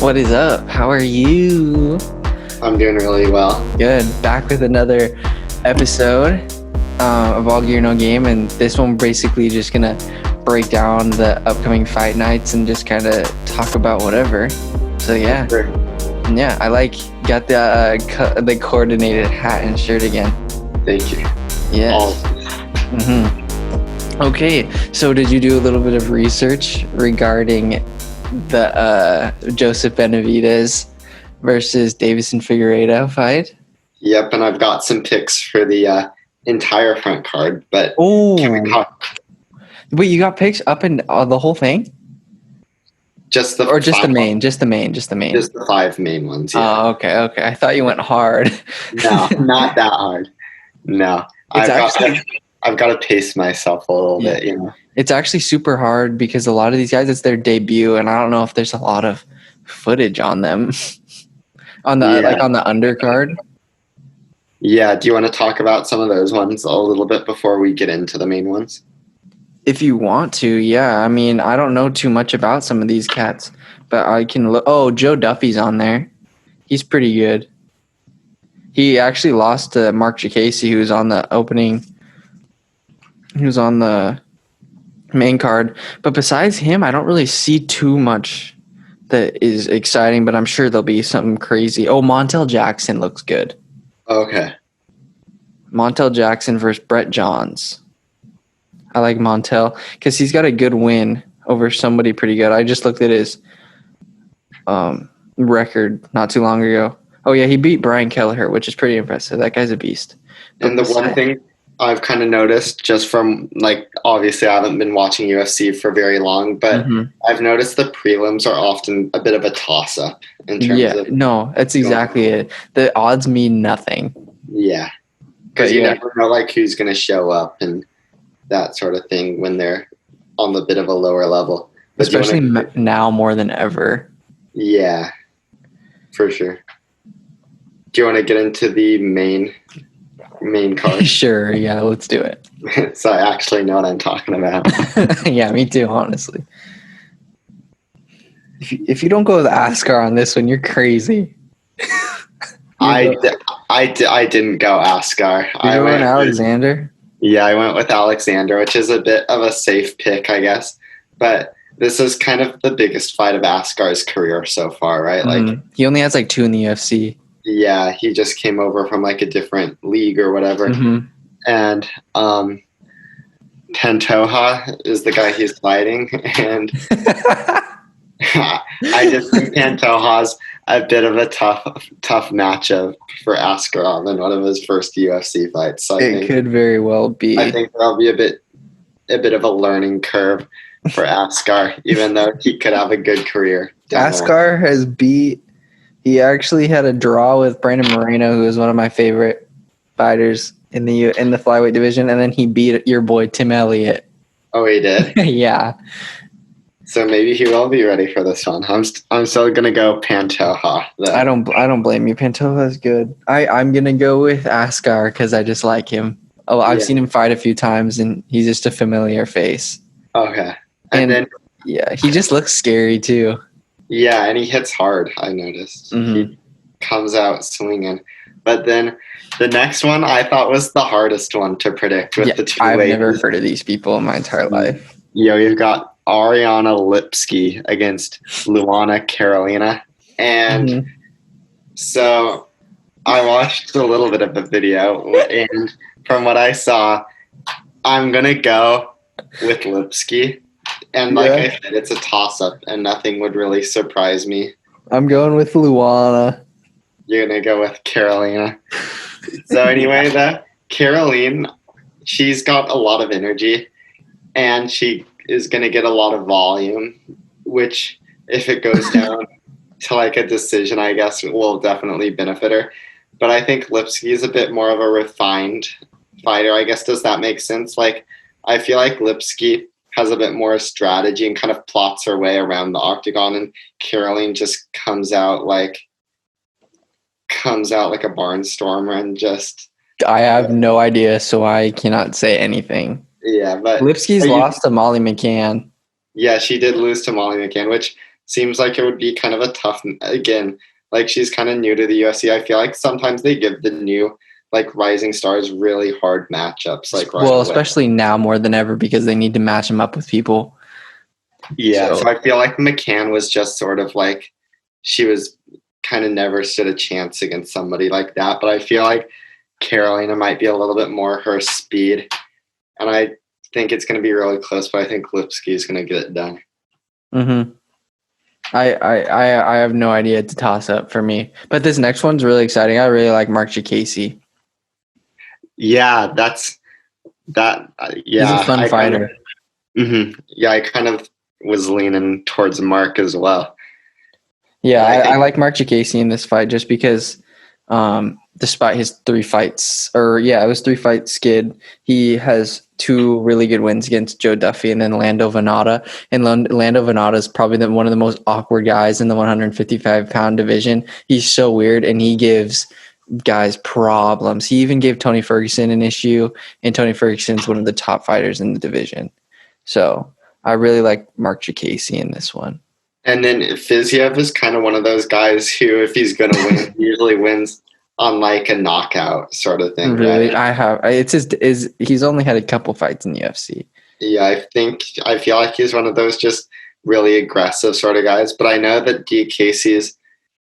What is up? How are you? I'm doing really well. Good. Back with another episode of All Gear No Game, and this one basically just gonna break down the upcoming fight nights and just kind of talk about whatever. So yeah, Sure. yeah. Got the coordinated hat and shirt again. Thank you. Yes. Okay. So did you do a little bit of research regarding the Joseph Benavidez versus Davison Figueiredo fight? Yep, and I've got some picks for the entire front card, but can we talk Wait, you got picks up in the whole thing? just the Just the five- main? Just the five main ones. Yeah. Oh, okay. I thought you went hard. No, not that hard. No, I've got to pace myself a little bit. You know. It's actually super hard because a lot of these guys, it's their debut, and I don't know if there's a lot of footage on them on the on the undercard. Yeah. Do you want to talk about some of those ones a little bit before we get into the main ones? If you want to, yeah. I mean, I don't know too much about some of these cats, but I can look. Oh, Joe Duffy's on there. He's pretty good. He actually lost to Mark Jacasey, who was on the opening. He was on the main card. But besides him, I don't really see too much that is exciting, but I'm sure there'll be something crazy. Oh, Montel Jackson looks good. Okay. Montel Jackson versus Brett Johns. I like Montel because he's got a good win over somebody pretty good. I just looked at his record not too long ago. Oh, yeah, he beat Brian Kelleher, which is pretty impressive. That guy's a beast. And the one thing I've kind of noticed just from, obviously I haven't been watching UFC for very long, but I've noticed the prelims are often a bit of a toss-up in terms of... No, that's exactly it. The odds mean nothing. Yeah. Because you never know, who's going to show up and that sort of thing when they're on the bit of a lower level. But especially now more than ever. Yeah, for sure. Do you want to get into the main card? Sure, yeah, let's do it. So I actually know what I'm talking about. Yeah, me too, honestly. If you don't go with Askar on this one, you're crazy. I didn't go Askar. I went Alexander. Yeah, I went with Alexander, which is a bit of a safe pick, I guess. But this is kind of the biggest fight of Askar's career so far, right? He only has 2 in the UFC. Yeah, he just came over from a different league or whatever. And Pantoja is the guy he's fighting. And I just think Pantoja's a bit of a tough matchup for Askarov in one of his first UFC fights. So it could very well be. I think there'll be a bit of a learning curve for Askar, even though he could have a good career. Askar has beat. He actually had a draw with Brandon Moreno, who is one of my favorite fighters in the flyweight division, and then he beat your boy Tim Elliott. Oh, he did? Yeah. So maybe he will be ready for this one. I'm still gonna go Pantoja. I don't blame you. Pantoja is good. I'm gonna go with Askar because I just like him. Oh, I've seen him fight a few times, and he's just a familiar face. Okay. And then he just looks scary too. Yeah, and he hits hard, I noticed. He comes out swinging. But then the next one I thought was the hardest one to predict with the two I've never heard of these people in my entire life. You've got Ariana Lipski against Luana Carolina. And so I watched a little bit of the video, and from what I saw, I'm going to go with Lipski. And I said, it's a toss-up, and nothing would really surprise me. I'm going with Luana. You're going to go with Carolina. So anyway, Caroline, she's got a lot of energy, and she is going to get a lot of volume, which, if it goes down to a decision, I guess will definitely benefit her. But I think Lipski is a bit more of a refined fighter. I guess, does that make sense? I feel like Lipski has a bit more strategy and kind of plots her way around the octagon, and Caroline just comes out like a barnstormer and just... I have no idea, so I cannot say anything. Yeah, but... Lipski's lost to Molly McCann. Yeah, she did lose to Molly McCann, which seems like it would be kind of a tough, again, like she's kind of new to the UFC. I feel like sometimes they give the new like rising stars really hard matchups, like right Well, away. especially now more than ever because they need to match him up with people. Yeah, so I feel like McCann was just sort of like, she was kind of never stood a chance against somebody like that. But I feel like Carolina might be a little bit more her speed. And I think it's going to be really close, but I think Lipsky is going to get it done. Mm-hmm. I have no idea. It's a toss up for me. But this next one's really exciting. I really like Mark Jacasey. Yeah, that's that. Yeah, He's a fun fighter. Yeah, I kind of was leaning towards Mark as well. Yeah, I like Mark Jacasey in this fight just because despite his 3 fights, it was 3 fight skid, he has 2 really good wins against Joe Duffy and then Lando Venata. And Lando Venata is probably one of the most awkward guys in the 155-pound division. He's so weird, and he gives guys problems. He even gave Tony Ferguson an issue, and Tony Ferguson's one of the top fighters in the division. So I really like Mark Jacasey in this one. And then Fiziev is kind of one of those guys who, if he's going to win, usually wins on like a knockout sort of thing. Really, right? He's only had a couple fights in the UFC. Yeah, I feel like he's one of those just really aggressive sort of guys. But I know that Casey's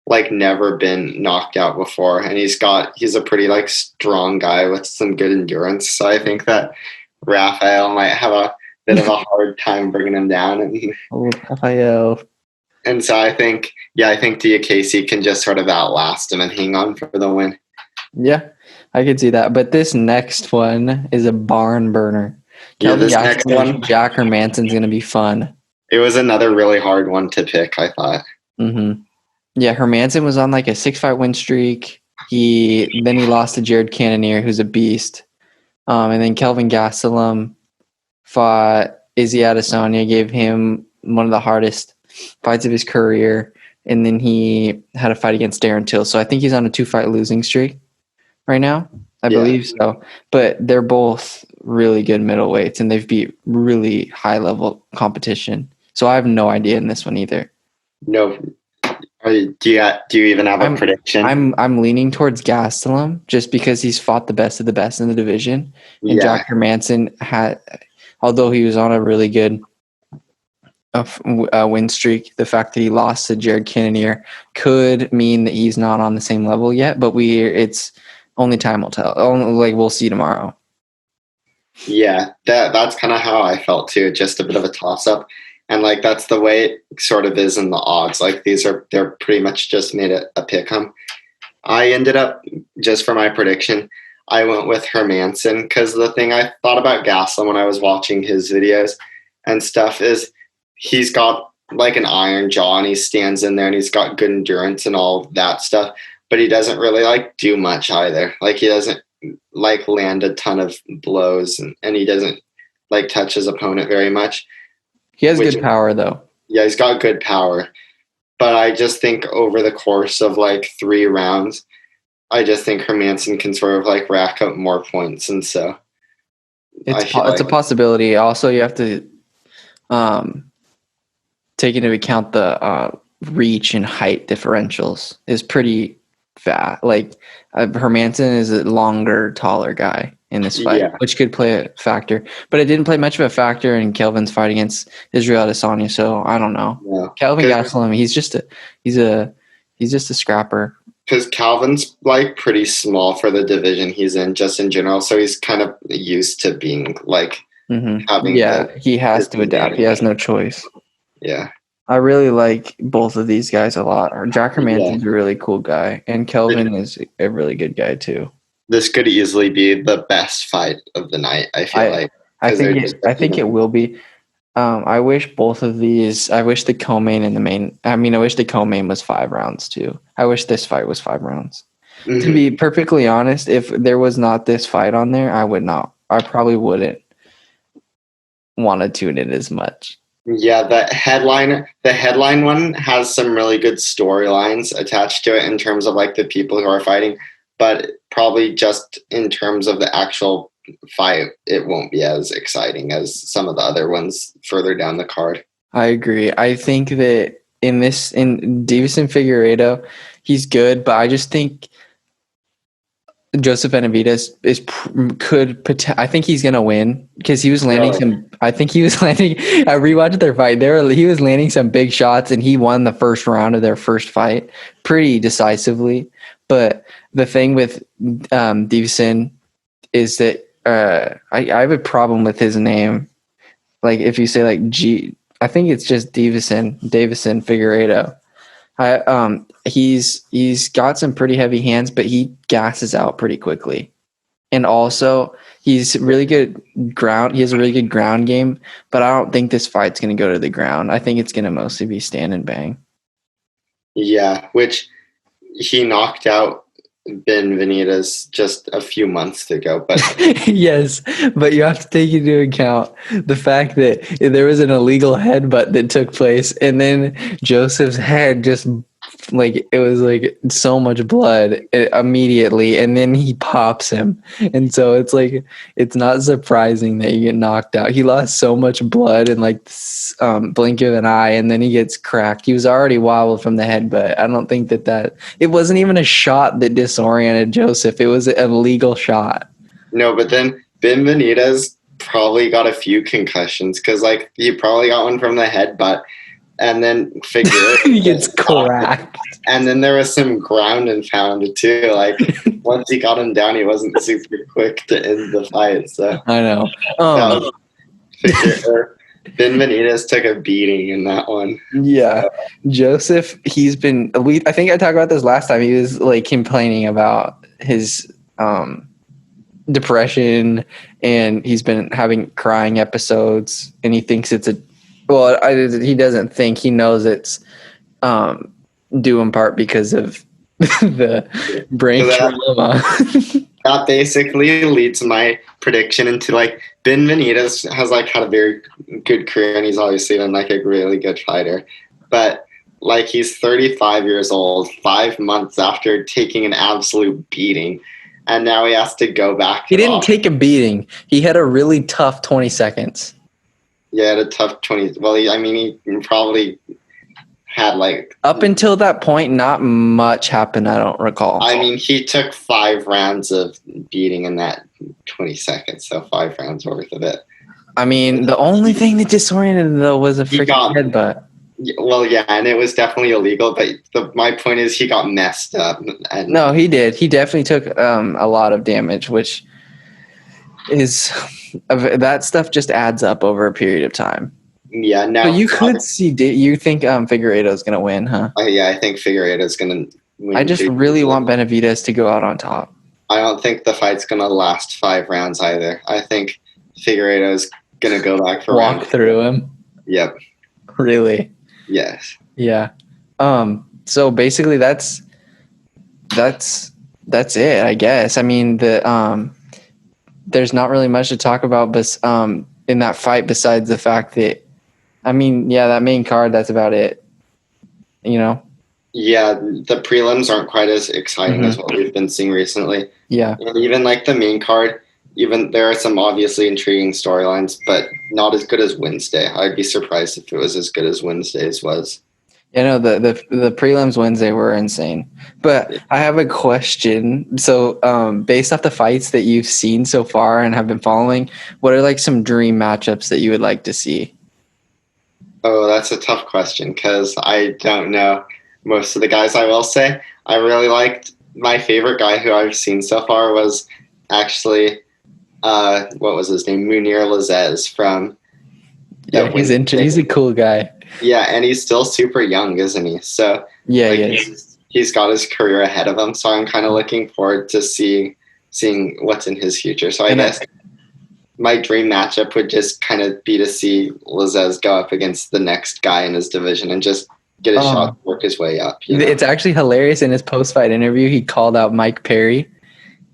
like never been knocked out before, and he's a pretty like strong guy with some good endurance. So I think that Rafael might have a bit of a hard time bringing him down. And Rafael. And so I think Casey can just sort of outlast him and hang on for the win. Yeah, I could see that. But this next one is a barn burner. This next one, Jack Hermansson's going to be fun. It was another really hard one to pick, I thought. Mm-hmm. Yeah, Hermansson was on like a 6-fight win streak. Then he lost to Jared Cannonier, who's a beast. And then Kelvin Gastelum fought Izzy Adesanya, gave him one of the hardest fights of his career, and then he had a fight against Darren Till. So I think he's on a 2-fight losing streak right now. I believe so. But they're both really good middleweights, and they've beat really high-level competition. So I have no idea in this one either. No. Do you even have a prediction? I'm leaning towards Gastelum just because he's fought the best of the best in the division. And Jack Hermansson although he was on a really good win streak, the fact that he lost to Jared Cannonier could mean that he's not on the same level yet, but it's only time will tell. We'll see tomorrow. Yeah, that's kind of how I felt too. Just a bit of a toss-up, and like that's the way it sort of is in the odds. Like they're pretty much just made a pick-em. I ended up, just for my prediction, I went with Hermansson because the thing I thought about Gastelum when I was watching his videos and stuff is he's got like an iron jaw and he stands in there and he's got good endurance and all that stuff, but he doesn't really like do much either. Like he doesn't like land a ton of blows and he doesn't like touch his opponent very much. He has good power though. Yeah, he's got good power. But I just think over the course of like 3 rounds, I just think Hermansson can sort of like rack up more points. And so it's a possibility. Also, you have to take into account the reach and height differentials is pretty fat. Like Hermansson is a longer, taller guy in this fight, which could play a factor. But it didn't play much of a factor in Kelvin's fight against Israel Adesanya. So I don't know. Yeah. Kelvin Gastelum, he's just a scrapper. Because Calvin's like pretty small for the division he's in, just in general. So he's kind of used to being like having. Yeah, he has to adapt. He has no choice. Yeah. I really like both of these guys a lot. Jack Hermansson's a really cool guy, and Kelvin is a really good guy too. This could easily be the best fight of the night, I feel like. I think it will be. I wish both of these. I wish the co-main and the main. I mean, I wish the co-main was 5 rounds too. I wish this fight was 5 rounds. Mm-hmm. To be perfectly honest, if there was not this fight on there, I would not. I probably wouldn't want to tune in as much. Yeah, the headline one has some really good storylines attached to it in terms of like the people who are fighting, but probably just in terms of the actual fight, it won't be as exciting as some of the other ones further down the card. I agree. I think that in Davison Figueiredo, he's good, but I just think Joseph Benavidez I think he's gonna win because he was landing some. I think he was landing. I rewatched their fight. He was landing some big shots, and he won the first round of their first fight pretty decisively. But the thing with Davison is that I have a problem with his name. Like if you say like I think it's just Davison Figueiredo. He's got some pretty heavy hands, but he gasses out pretty quickly. And also, he's really good ground. He has a really good ground game, but I don't think this fight's going to go to the ground. I think it's going to mostly be stand and bang. Yeah, which he knocked out Benavidez just a few months ago. But yes, but you have to take into account the fact that there was an illegal headbutt that took place, and then Joseph's head just it was like so much blood immediately, and then he pops him, and so it's not surprising that you get knocked out. He lost so much blood in blink of an eye, and then he gets cracked. He was already wobbled from the headbutt. I don't think that it wasn't even a shot that disoriented Joseph. It was a legal shot. No, but then Benavidez probably got a few concussions because he probably got one from the headbutt. And then Figueiredo he gets cracked. And then there was some ground and pound too. Once he got him down, he wasn't super quick to end the fight. So I know. Benavidez took a beating in that one. Yeah, Joseph. He's been. I think I talked about this last time. He was complaining about his depression, and he's been having crying episodes, and he thinks it's a. Well, he doesn't think. He knows it's due in part because of the brain trauma. That basically leads my prediction into Benavidez has had a very good career, and he's obviously been a really good fighter. But he's 35 years old, 5 months after taking an absolute beating, and now he has to go back. He didn't take a beating. He had a really tough 20 seconds. Yeah, a tough 20. Well, he probably had up until that point, not much happened. I don't recall. He took 5 rounds of beating in that 20 seconds, so 5 rounds worth of it. The only thing that disoriented him though was a freaking headbutt. Well, yeah, and it was definitely illegal. But my point is, he got messed up. No, he did. He definitely took a lot of damage, which is. That stuff just adds up over a period of time. Yeah, now so you could see. You think Figueiredo is going to win, huh? Yeah, I think Figueiredo is going to win. I just really want Benavidez to go out on top. I don't think the fight's going to last 5 rounds either. I think Figueiredo is going to go back for walk through him. Yep. Really? Yes. Yeah. So basically, that's it, I guess. There's not really much to talk about, but in that fight, besides the fact that, that main card, that's about it. Yeah, the prelims aren't quite as exciting as what we've been seeing recently. Yeah. And even the main card, even there are some obviously intriguing storylines, but not as good as Wednesday. I'd be surprised if it was as good as Wednesday's was. Yeah, no, the prelims Wednesday were insane. But I have a question. So, based off the fights that you've seen so far and have been following, what are some dream matchups that you would like to see? Oh, that's a tough question because I don't know most of the guys. I will say I really liked my favorite guy who I've seen so far was actually what was his name? Munir Lazez from. Yeah, he's a cool guy. Yeah, and he's still super young, isn't he? So yeah, he's got his career ahead of him. So I'm kind of looking forward to seeing what's in his future. So I guess my dream matchup would just kind of be to see Lazez go up against the next guy in his division and just get a shot to work his way up. It's actually hilarious. In his post-fight interview, he called out Mike Perry.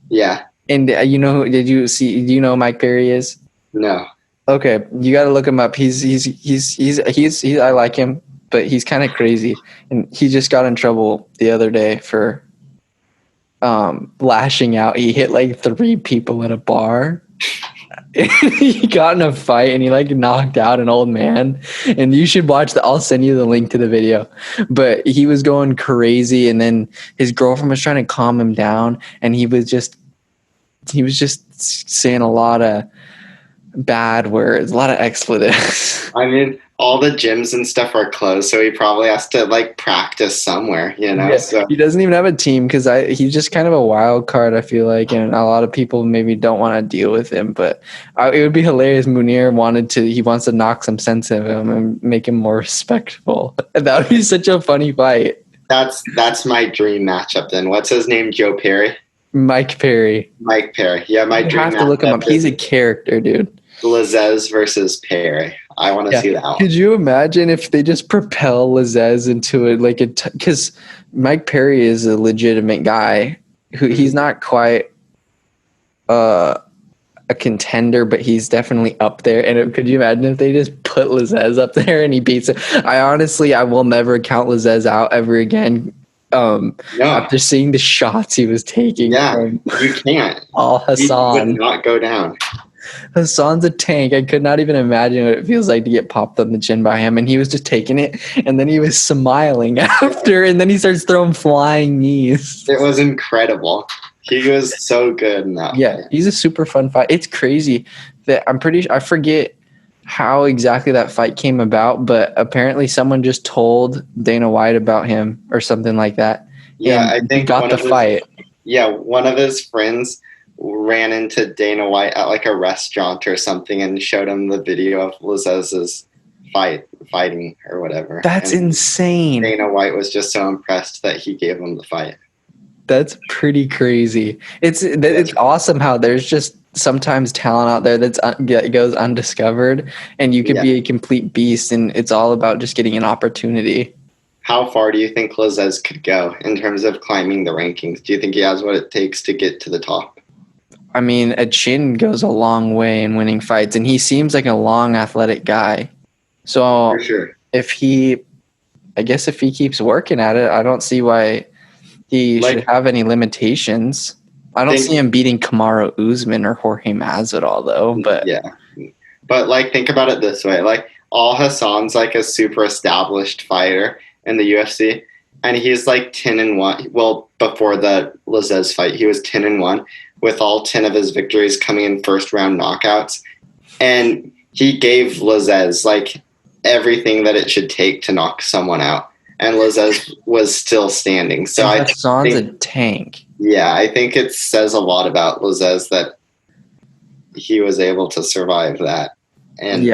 Yeah. And do you know who Mike Perry is? No. Okay, you got to look him up. He's I like him, but he's kind of crazy, and he just got in trouble the other day for lashing out. He hit 3 people at a bar. he got in a fight and he like knocked out an old man. And you should watch I'll send you the link to the video. But he was going crazy, and then his girlfriend was trying to calm him down, and he was just saying a lot of bad words, a lot of expletives. I mean, all the gyms and stuff are closed, so he probably has to like practice somewhere, you know. Yeah, So he doesn't even have a team because he's just kind of a wild card, I feel like, and a lot of people maybe don't want to deal with him. But it would be hilarious. Munir wants to knock some sense of him and make him more respectful. That would be such a funny fight. that's my dream matchup. Then what's his name? Joe Perry. Mike Perry. Mike Perry. Yeah, my You dream. have to look him up. He's a character, dude. Lazzez versus Perry. I want to see that one. Could you imagine if they just propel Lazzez into it like because Mike Perry is a legitimate guy who he's not quite a contender, but he's definitely up there. And could you imagine if they just put Lazzez up there and he beats it? I will never count Lazzez out ever again. After seeing the shots he was taking, you can't. Hassan he would not go down. Hassan's a tank. I could not even imagine what it feels like to get popped on the chin by him, and he was just taking it, and then he was smiling after, and then he starts throwing flying knees. It was incredible. He was so good in that. Yeah, he's a super fun fight. It's crazy that I forget how exactly that fight came about, but apparently someone just told Dana White about him or something like that. Yeah, I think he got the fight. Yeah, one of his friends ran into Dana White at like a restaurant or something and showed him the video of Lazzez's fighting or whatever. That's insane. Dana White was just so impressed that he gave him the fight. That's pretty crazy. It's awesome how there's just sometimes talent out there that goes undiscovered, and you could be a complete beast, and it's all about just getting an opportunity. How far do you think Lazzez could go in terms of climbing the rankings? Do you think he has what it takes to get to the top? I mean, a chin goes a long way in winning fights, and he seems like a long, athletic guy. So for sure. if he keeps working at it, I don't see why he should have any limitations. I don't see him beating Kamaru Usman or Jorge Masvidal, though. But but like think about it this way: like Hassan's like a super established fighter in the UFC, and he's like 10-1. Well, before the Lazzez fight, he was 10-1. With all 10 of his victories coming in first round knockouts. And he gave Lazzez like everything that it should take to knock someone out. And Lazzez was still standing. So Hassan's a tank. Yeah, I think it says a lot about Lazzez that he was able to survive that and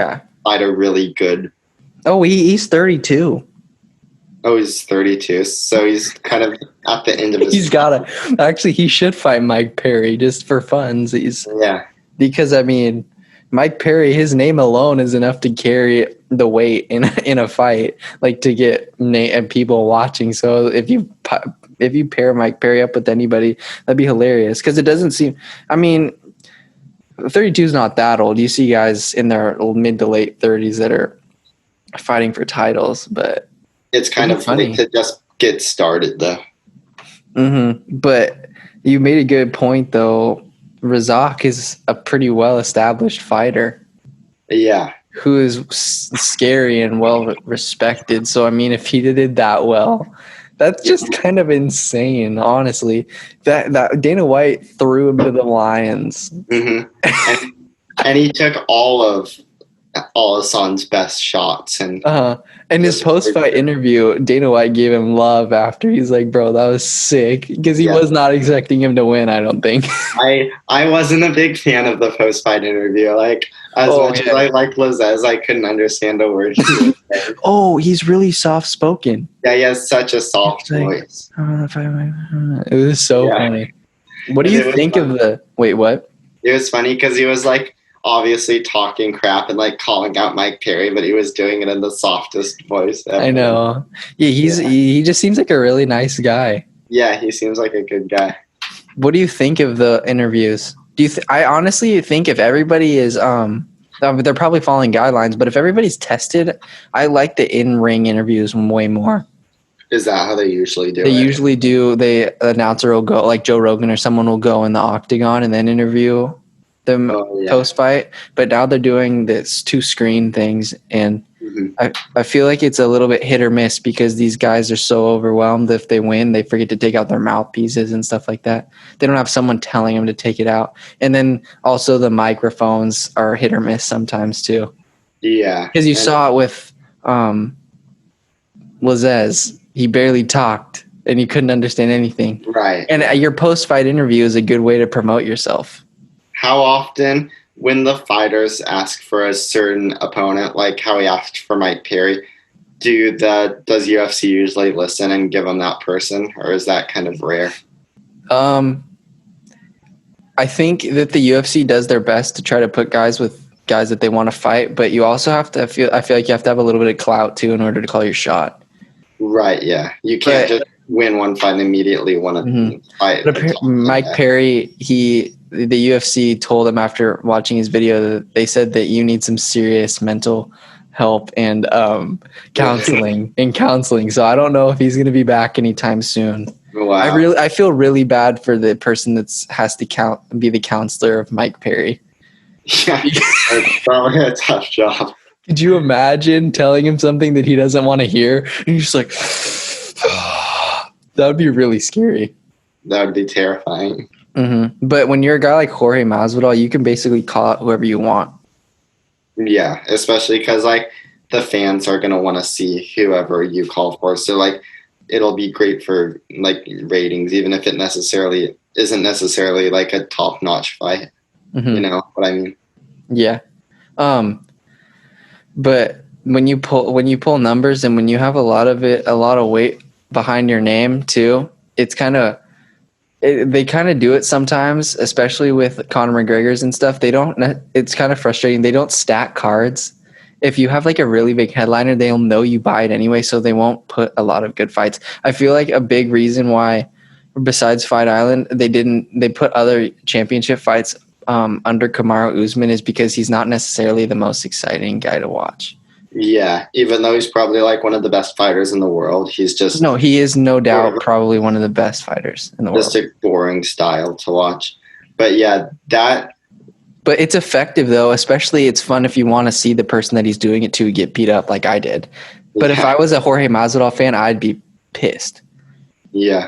fight a really good. Oh, he's 32. Oh, he's 32. So he's kind of at the end of his. He should fight Mike Perry just for funsies. Yeah. Because, I mean, Mike Perry, his name alone is enough to carry the weight in a fight, like to get people watching. So if you pair Mike Perry up with anybody, that'd be hilarious. Because it doesn't seem, I mean, 32 is not that old. You see guys in their mid to late 30s that are fighting for titles, but it's kind of funny to just get started, though. Mm-hmm. But you made a good point, though. Razak is a pretty well-established fighter. Yeah. Who is scary and well-respected. So, I mean, if he did that well, that's just kind of insane, honestly. That Dana White threw him to the lions. Mm-hmm. and he took all of Hassan's best shots. And in his post-fight interview, Dana White gave him love after. He's like, bro, that was sick. Because he was not expecting him to win, I don't think. I wasn't a big fan of the post-fight interview. Like, as much as I liked Lazzez, I couldn't understand a word he was saying. Oh, he's really soft-spoken. Yeah, he has such a soft voice. It was so funny. What do you think of the... Wait, what? It was funny because he was like, obviously talking crap and like calling out Mike Perry, but he was doing it in the softest voice ever. I know. Yeah, he just seems like a really nice guy. Yeah, he seems like a good guy. What do you think of the interviews? I honestly think if everybody is they're probably following guidelines, but if everybody's tested, I like the in-ring interviews way more. Is that how they usually do it? They usually do. The announcer will go, like Joe Rogan or someone will go in the octagon and then interview Oh, yeah. post fight, but now they're doing this 2-screen things, and I feel like it's a little bit hit or miss because these guys are so overwhelmed. If they win, they forget to take out their mouthpieces and stuff like that. They don't have someone telling them to take it out. And then also the microphones are hit or miss sometimes too. Yeah. Because you saw it with Lazez. He barely talked and you couldn't understand anything. Right. And your post-fight interview is a good way to promote yourself. How often, when the fighters ask for a certain opponent, like how he asked for Mike Perry, does UFC usually listen and give them that person, or is that kind of rare? I think that the UFC does their best to try to put guys with guys that they want to fight, but you also have to I feel like you have to have a little bit of clout too in order to call your shot. Right, yeah. You can't just win one fight and immediately want to fight. Mike Perry, the UFC told him after watching his video that they said that you need some serious mental help and counseling. So I don't know if he's going to be back anytime soon. Wow. I feel really bad for the person that has to be the counselor of Mike Perry. Yeah, it's probably a tough job. Could you imagine telling him something that he doesn't want to hear? And you're just like, that would be really scary. That would be terrifying. Mm-hmm. But when you're a guy like Jorge Masvidal, you can basically call out whoever you want. Yeah, especially because like the fans are gonna want to see whoever you call for. So like, it'll be great for like ratings, even if it isn't necessarily like a top-notch fight. Mm-hmm. You know what I mean? Yeah. But when you pull numbers and when you have a lot of weight behind your name too, it's they kind of do it sometimes, especially with Conor McGregor's and stuff. It's kind of frustrating. They don't stack cards. If you have like a really big headliner, they'll know you buy it anyway, so they won't put a lot of good fights. I feel like a big reason why, besides Fight Island, they put other championship fights under Kamaru Usman is because he's not necessarily the most exciting guy to watch. Yeah, even though he's probably like one of the best fighters in the world, he is no doubt probably one of the best fighters in the world. Just a boring style to watch. But yeah, But it's effective though, especially it's fun if you want to see the person that he's doing it to get beat up like I did. But if I was a Jorge Masvidal fan, I'd be pissed. Yeah.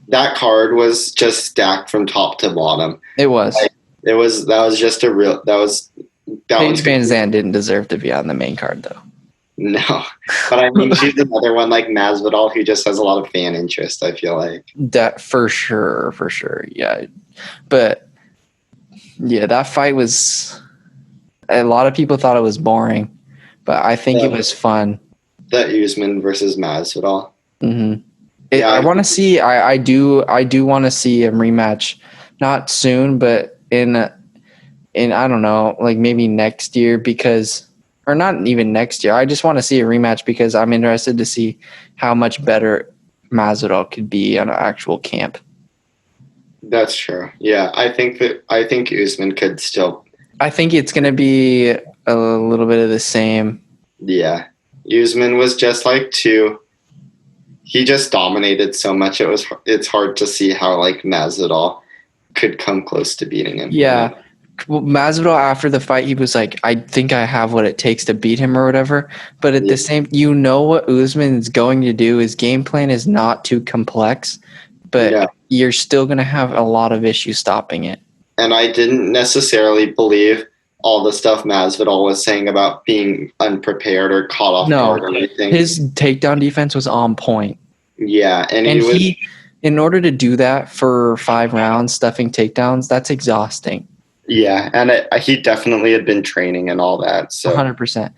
That card was just stacked from top to bottom. It was. That was just a real. Paige Van Zandt didn't deserve to be on the main card though. No, but I mean, she's another one like Masvidal who just has a lot of fan interest. I feel like that for sure. Yeah, but yeah, that fight was. A lot of people thought it was boring, but I think it was fun. The Usman versus Masvidal. Mm-hmm. I want to see. I do want to see a rematch, not soon, but in I don't know, like maybe next year or not even next year. I just want to see a rematch because I'm interested to see how much better Masvidal could be on an actual camp. That's true. Yeah, I think Usman could still. I think it's going to be a little bit of the same. Yeah, Usman was just like he just dominated so much. It's hard to see how like Masvidal could come close to beating him. Yeah. Well, Masvidal after the fight, he was like, I think I have what it takes to beat him or whatever. But at the same, what Usman is going to do. His game plan is not too complex, but you're still going to have a lot of issues stopping it. And I didn't necessarily believe all the stuff Masvidal was saying about being unprepared or caught off guard or anything. His takedown defense was on point. Yeah, and he in order to do that for 5 rounds, stuffing takedowns, that's exhausting. Yeah, and he definitely had been training and all that. So 100%.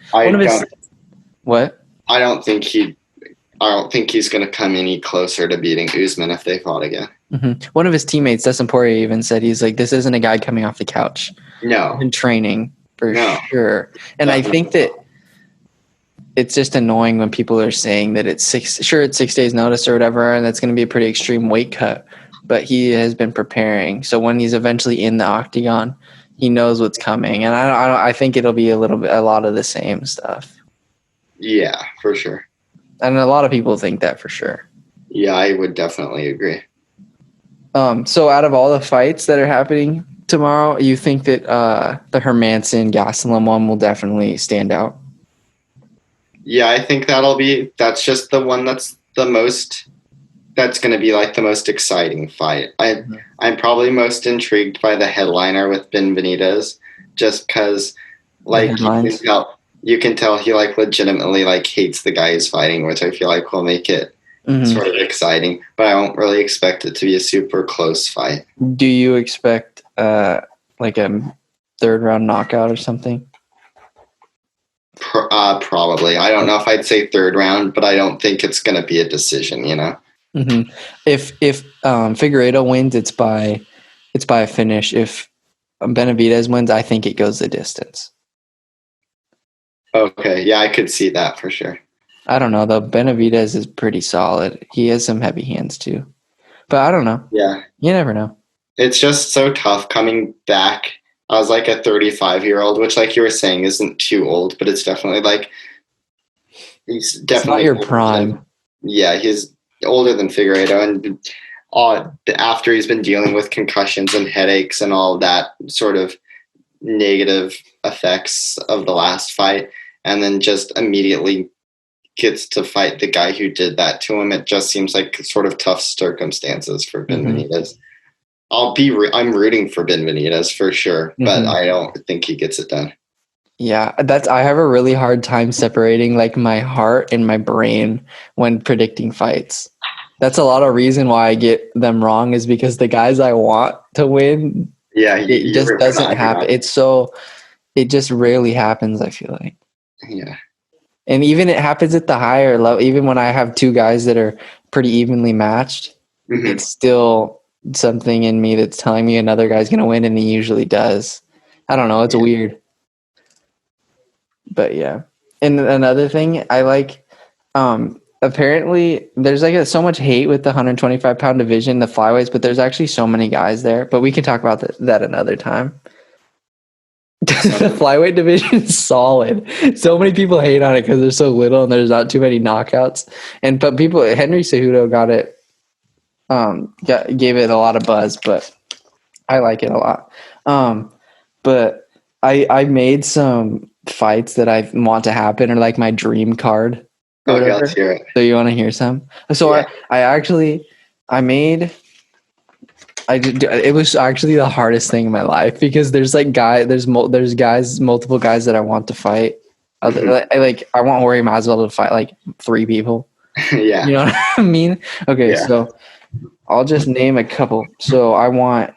What? I don't think he's going to come any closer to beating Usman if they fought again. Mm-hmm. One of his teammates, Dustin Poirier, even said he's like, this isn't a guy coming off the couch. No. In training, for sure. And definitely. I think that it's just annoying when people are saying that it's 6 days notice or whatever, and that's going to be a pretty extreme weight cut. But he has been preparing. So when he's eventually in the octagon, he knows what's coming. And I think it'll be a lot of the same stuff. Yeah, for sure. And a lot of people think that for sure. Yeah, I would definitely agree. So out of all the fights that are happening tomorrow, you think that the Hermanson Gastelum one will definitely stand out? Yeah, I think that's just the one that's going to be like the most exciting fight. I'm probably most intrigued by the headliner with Benavidez, just because like you can tell he like legitimately like hates the guy he's fighting, which I feel like will make it sort of exciting. But I don't really expect it to be a super close fight. Do you expect like a third round knockout or something? Probably. I don't know if I'd say third round, but I don't think it's going to be a decision. Mm-hmm. If Figueiredo wins, it's by a finish. If Benavidez wins, I think it goes the distance. Okay, yeah, I could see that for sure. I don't know though. Benavidez is pretty solid. He has some heavy hands too, but I don't know. Yeah, you never know. It's just so tough coming back. I was like a 35-year-old, which, like you were saying, isn't too old, but it's definitely like he's definitely it's not your prime. Yeah, he's older than Figueiredo, and after he's been dealing with concussions and headaches and all that sort of negative effects of the last fight, and then just immediately gets to fight the guy who did that to him. It just seems like sort of tough circumstances for Benavidez. I'm rooting for Benavidez for sure, but I don't think he gets it done. Yeah, I have a really hard time separating like my heart and my brain when predicting fights. That's a lot of reason why I get them wrong, is because the guys I want to win, it just doesn't happen. It just rarely happens, I feel like. Yeah. And even it happens at the higher level, even when I have two guys that are pretty evenly matched, it's still something in me that's telling me another guy's going to win, and he usually does. I don't know. It's weird. But yeah. And another thing I like, apparently there's like so much hate with the 125-pound division, the flyweights, but there's actually so many guys there. But we can talk about that another time. The flyweight division is solid. So many people hate on it because there's so little and there's not too many knockouts. But Henry Cejudo gave it a lot of buzz, but I like it a lot. But I made some fights that I want to happen, or like my dream card. Okay, let's hear it. So you want to hear some? So yeah. It was actually the hardest thing in my life, because there's multiple guys that I want to fight. I want Jorge Masvidal to fight like 3 people. Yeah. You know what I mean? Okay, so I'll just name a couple. So I want,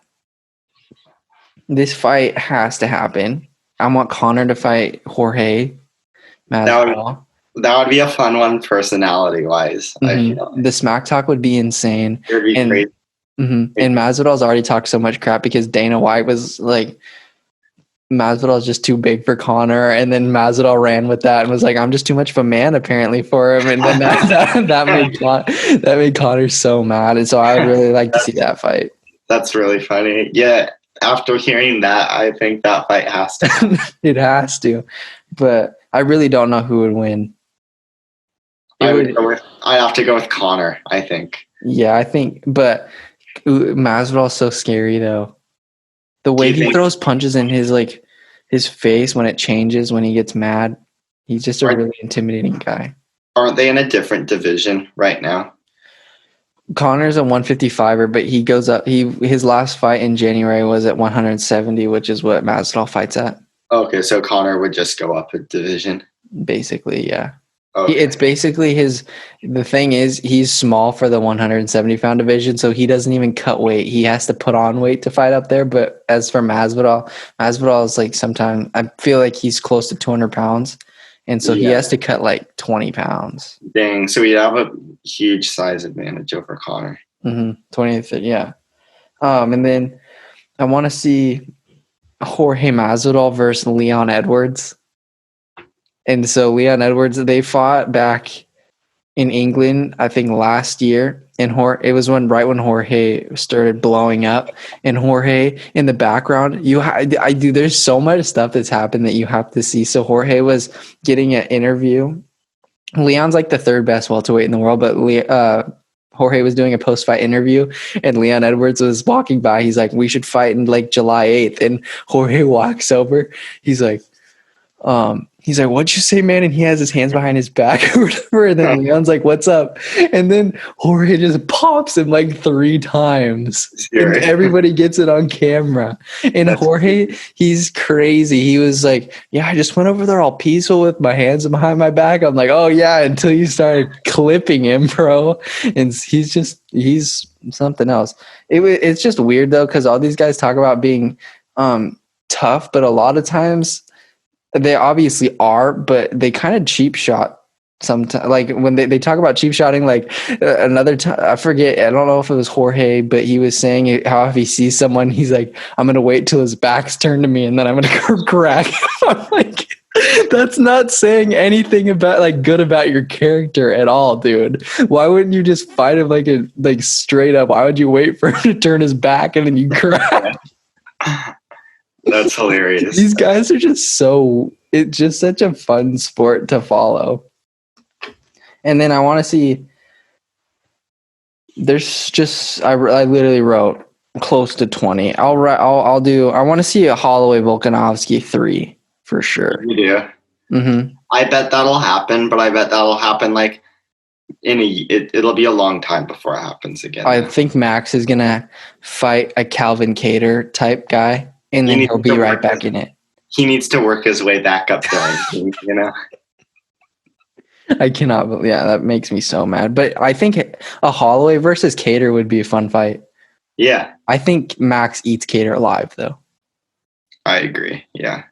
this fight has to happen. I want Conor to fight Jorge Masvidal. That would be a fun one, personality-wise. I feel the smack talk would be insane. It would be great. And Masvidal's already talked so much crap because Dana White was like, Masvidal's just too big for Conor, and then Masvidal ran with that and was like, I'm just too much of a man apparently for him, and then that made Conor so mad, and so I would really like to see that fight. That's really funny. Yeah, after hearing that, I think that fight has to. It has to, but I really don't know who would win. I'd have to go with Conor, I think. Yeah, I think, but Masvidal's so scary though. The way he throws punches in his face when it changes, when he gets mad, he's just a really intimidating guy. Aren't they in a different division right now? Conor's a 155er, but he goes up. His last fight in January was at 170, which is what Masvidal fights at. Okay, so Conor would just go up a division. Basically, yeah. Okay. It's basically the thing is, he's small for the 170-pound division, so he doesn't even cut weight. He has to put on weight to fight up there. But as for Masvidal is like, sometimes I feel like he's close to 200 pounds, and so he has to cut like 20 pounds. Dang, so he'd have a huge size advantage over Conor. 20 to 30, yeah. And then I want to see Jorge Masvidal versus Leon Edwards. And so Leon Edwards, they fought back in England, I think last year. And it was right when Jorge started blowing up. And Jorge in the background, there's so much stuff that's happened that you have to see. So Jorge was getting an interview. Leon's like the 3rd best welterweight in the world, but Jorge was doing a post-fight interview, and Leon Edwards was walking by. He's like, "We should fight in like July 8th." And Jorge walks over. He's like, "What'd you say, man?" And he has his hands behind his back or whatever. And then Leon's like, "What's up?" And then Jorge just pops him like 3 times. And everybody gets it on camera. And Jorge, he's crazy. He was like, "Yeah, I just went over there all peaceful with my hands behind my back." I'm like, "Oh yeah," until you started clipping him, bro. And he's something else. It's just weird though, because all these guys talk about being tough, but a lot of times they obviously are, but they kind of cheap shot sometimes. Like when they talk about cheap shotting, like another time, I forget, I don't know if it was Jorge, but he was saying how if he sees someone, he's like, "I'm going to wait till his back's turned to me and then I'm going to crack him." I'm like, that's not saying anything about like good about your character at all, dude. Why wouldn't you just fight him like straight up? Why would you wait for him to turn his back and then you crack? That's hilarious. These guys are just it's just such a fun sport to follow. And then I want to see, there's just, I literally wrote close to 20. I want to see a Holloway Volkanovski 3 for sure. You do? Mm-hmm. I bet that'll happen, but I bet that'll happen like it'll be a long time before it happens again. I think Max is going to fight a Calvin Kattar type guy. And then he'll be right back in it. He needs to work his way back up there, you know? I cannot believe. Yeah, that makes me so mad. But I think a Holloway versus Kattar would be a fun fight. Yeah. I think Max eats Kattar alive, though. I agree. Yeah.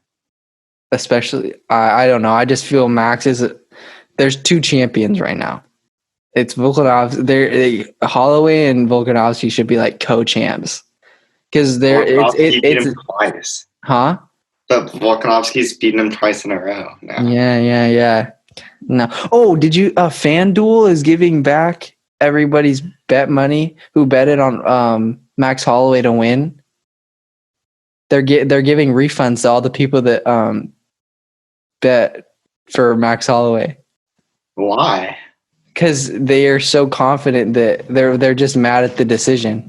Especially, I don't know. I just feel Max there's 2 champions right now. It's Volkanovski. Holloway and Volkanovski should be like co-champs. Because it's twice. Huh? But Volkanovski's beaten him twice in a row now. Yeah. No. Oh, did you? FanDuel is giving back everybody's bet money who betted on Max Holloway to win. They're giving refunds to all the people that bet for Max Holloway. Why? Because they are so confident that they're just mad at the decision.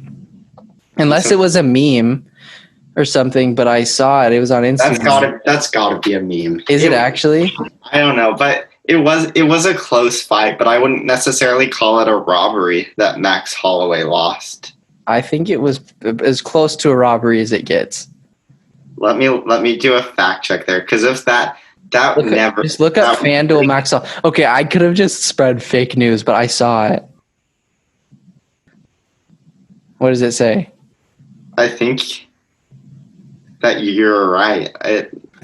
Unless it was a meme or something, but I saw it. It was on Instagram. That's gotta be a meme. Is it actually? I don't know, but it was a close fight, but I wouldn't necessarily call it a robbery that Max Holloway lost. I think it was as close to a robbery as it gets. Let me do a fact check there, because if just look up FanDuel Max Holloway. Okay, I could have just spread fake news, but I saw it. What does it say? I think that you're right.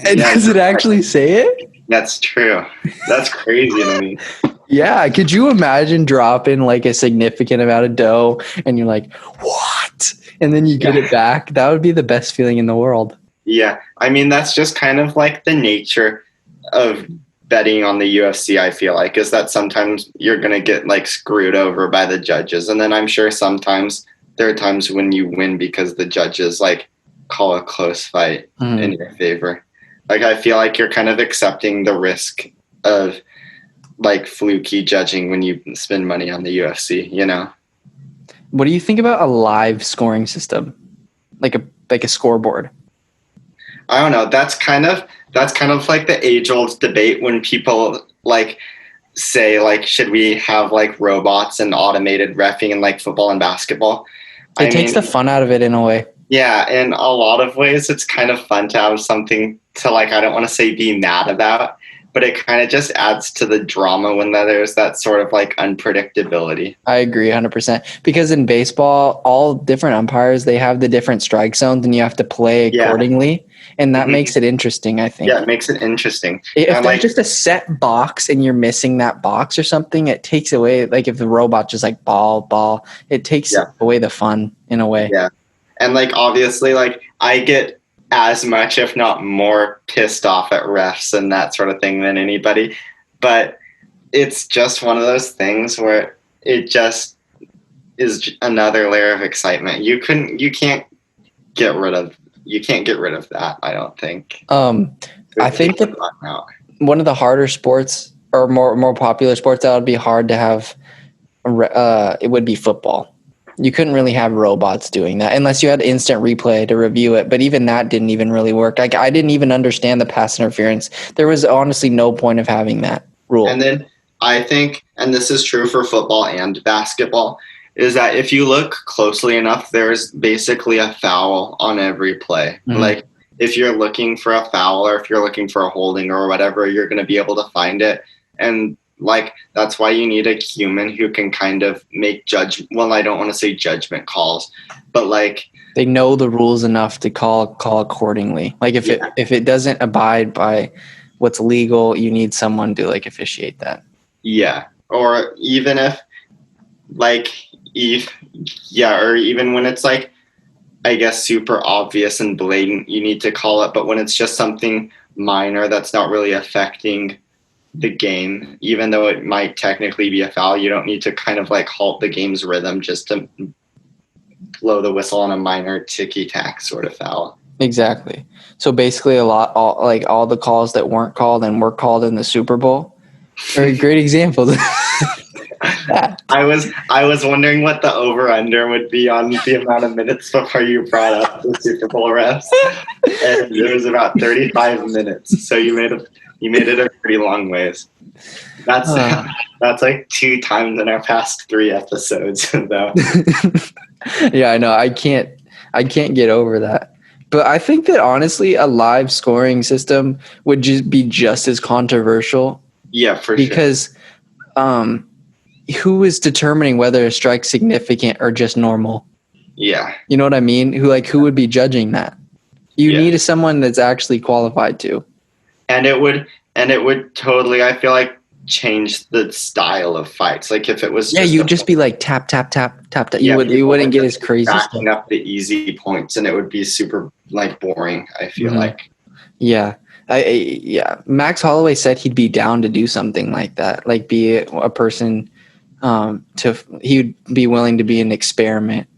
Does it actually say it? That's true. That's crazy to me. Yeah, could you imagine dropping like a significant amount of dough and you're like, what? And then you get it back? That would be the best feeling in the world. Yeah, I mean, that's just kind of like the nature of betting on the UFC, I feel like, is that sometimes you're going to get like screwed over by the judges. And then I'm sure sometimes there are times when you win because the judges like call a close fight in your favor. Like, I feel like you're kind of accepting the risk of like fluky judging when you spend money on the UFC, you know? What do you think about a live scoring system? Like a scoreboard? I don't know. That's kind of like the age-old debate when people like say like, should we have like robots and automated reffing in like football and basketball? It takes the fun out of it in a way. Yeah, in a lot of ways, it's kind of fun to have something to like, I don't want to say be mad about, but it kind of just adds to the drama when there's that sort of like unpredictability. I agree 100%. Because in baseball, all different umpires, they have the different strike zones and you have to play accordingly. And that makes it interesting, I think. Yeah, it makes it interesting. If there's just a set box and you're missing that box or something, it takes away, like if the robot just like ball, it takes away the fun in a way. Yeah. And like, obviously, like I get as much, if not more, pissed off at refs and that sort of thing than anybody. But it's just one of those things where it just is another layer of excitement. You can't get rid of that, I don't think. I think that one of the harder sports or more popular sports that would be hard to have it would be football. You couldn't really have robots doing that unless you had instant replay to review it. But even that didn't even really work. Like, I didn't even understand the pass interference. There was honestly no point of having that rule. And then I think, and this is true for football and basketball, is that if you look closely enough, there's basically a foul on every play. Mhm. Like, if you're looking for a foul or if you're looking for a holding or whatever, you're going to be able to find it. And like, that's why you need a human who can kind of make I don't want to say judgment calls, but like, They know the rules enough to call accordingly. Like, if it doesn't abide by what's legal, you need someone to like officiate that. yeah. Or even if like, or even when it's like, I guess, super obvious and blatant, you need to call it. But when it's just something minor that's not really affecting the game, even though it might technically be a foul, you don't need to kind of like halt the game's rhythm just to blow the whistle on a minor ticky-tack sort of foul. Exactly. So basically all the calls that weren't called and were called in the Super Bowl are great examples. I was wondering what the over-under would be on the amount of minutes before you brought up the Super Bowl refs, and it was about 35 minutes. So you made it a pretty long ways. That's like 2 times in our past 3 episodes, though. Yeah, I know. I can't get over that. But I think that honestly, a live scoring system would just be just as controversial. Yeah, for sure. Because who is determining whether a strike's significant or just normal? Yeah. You know what I mean? Who would be judging that? You need someone that's actually qualified to. And it would totally, I feel like, change the style of fights. Like if it was you'd just be like tap tap tap tap tap. You wouldn't get as crazy backing up the easy points, and it would be super like boring, I feel like. Yeah. Max Holloway said he'd be down to do something like that, like be a person he'd be willing to be an experiment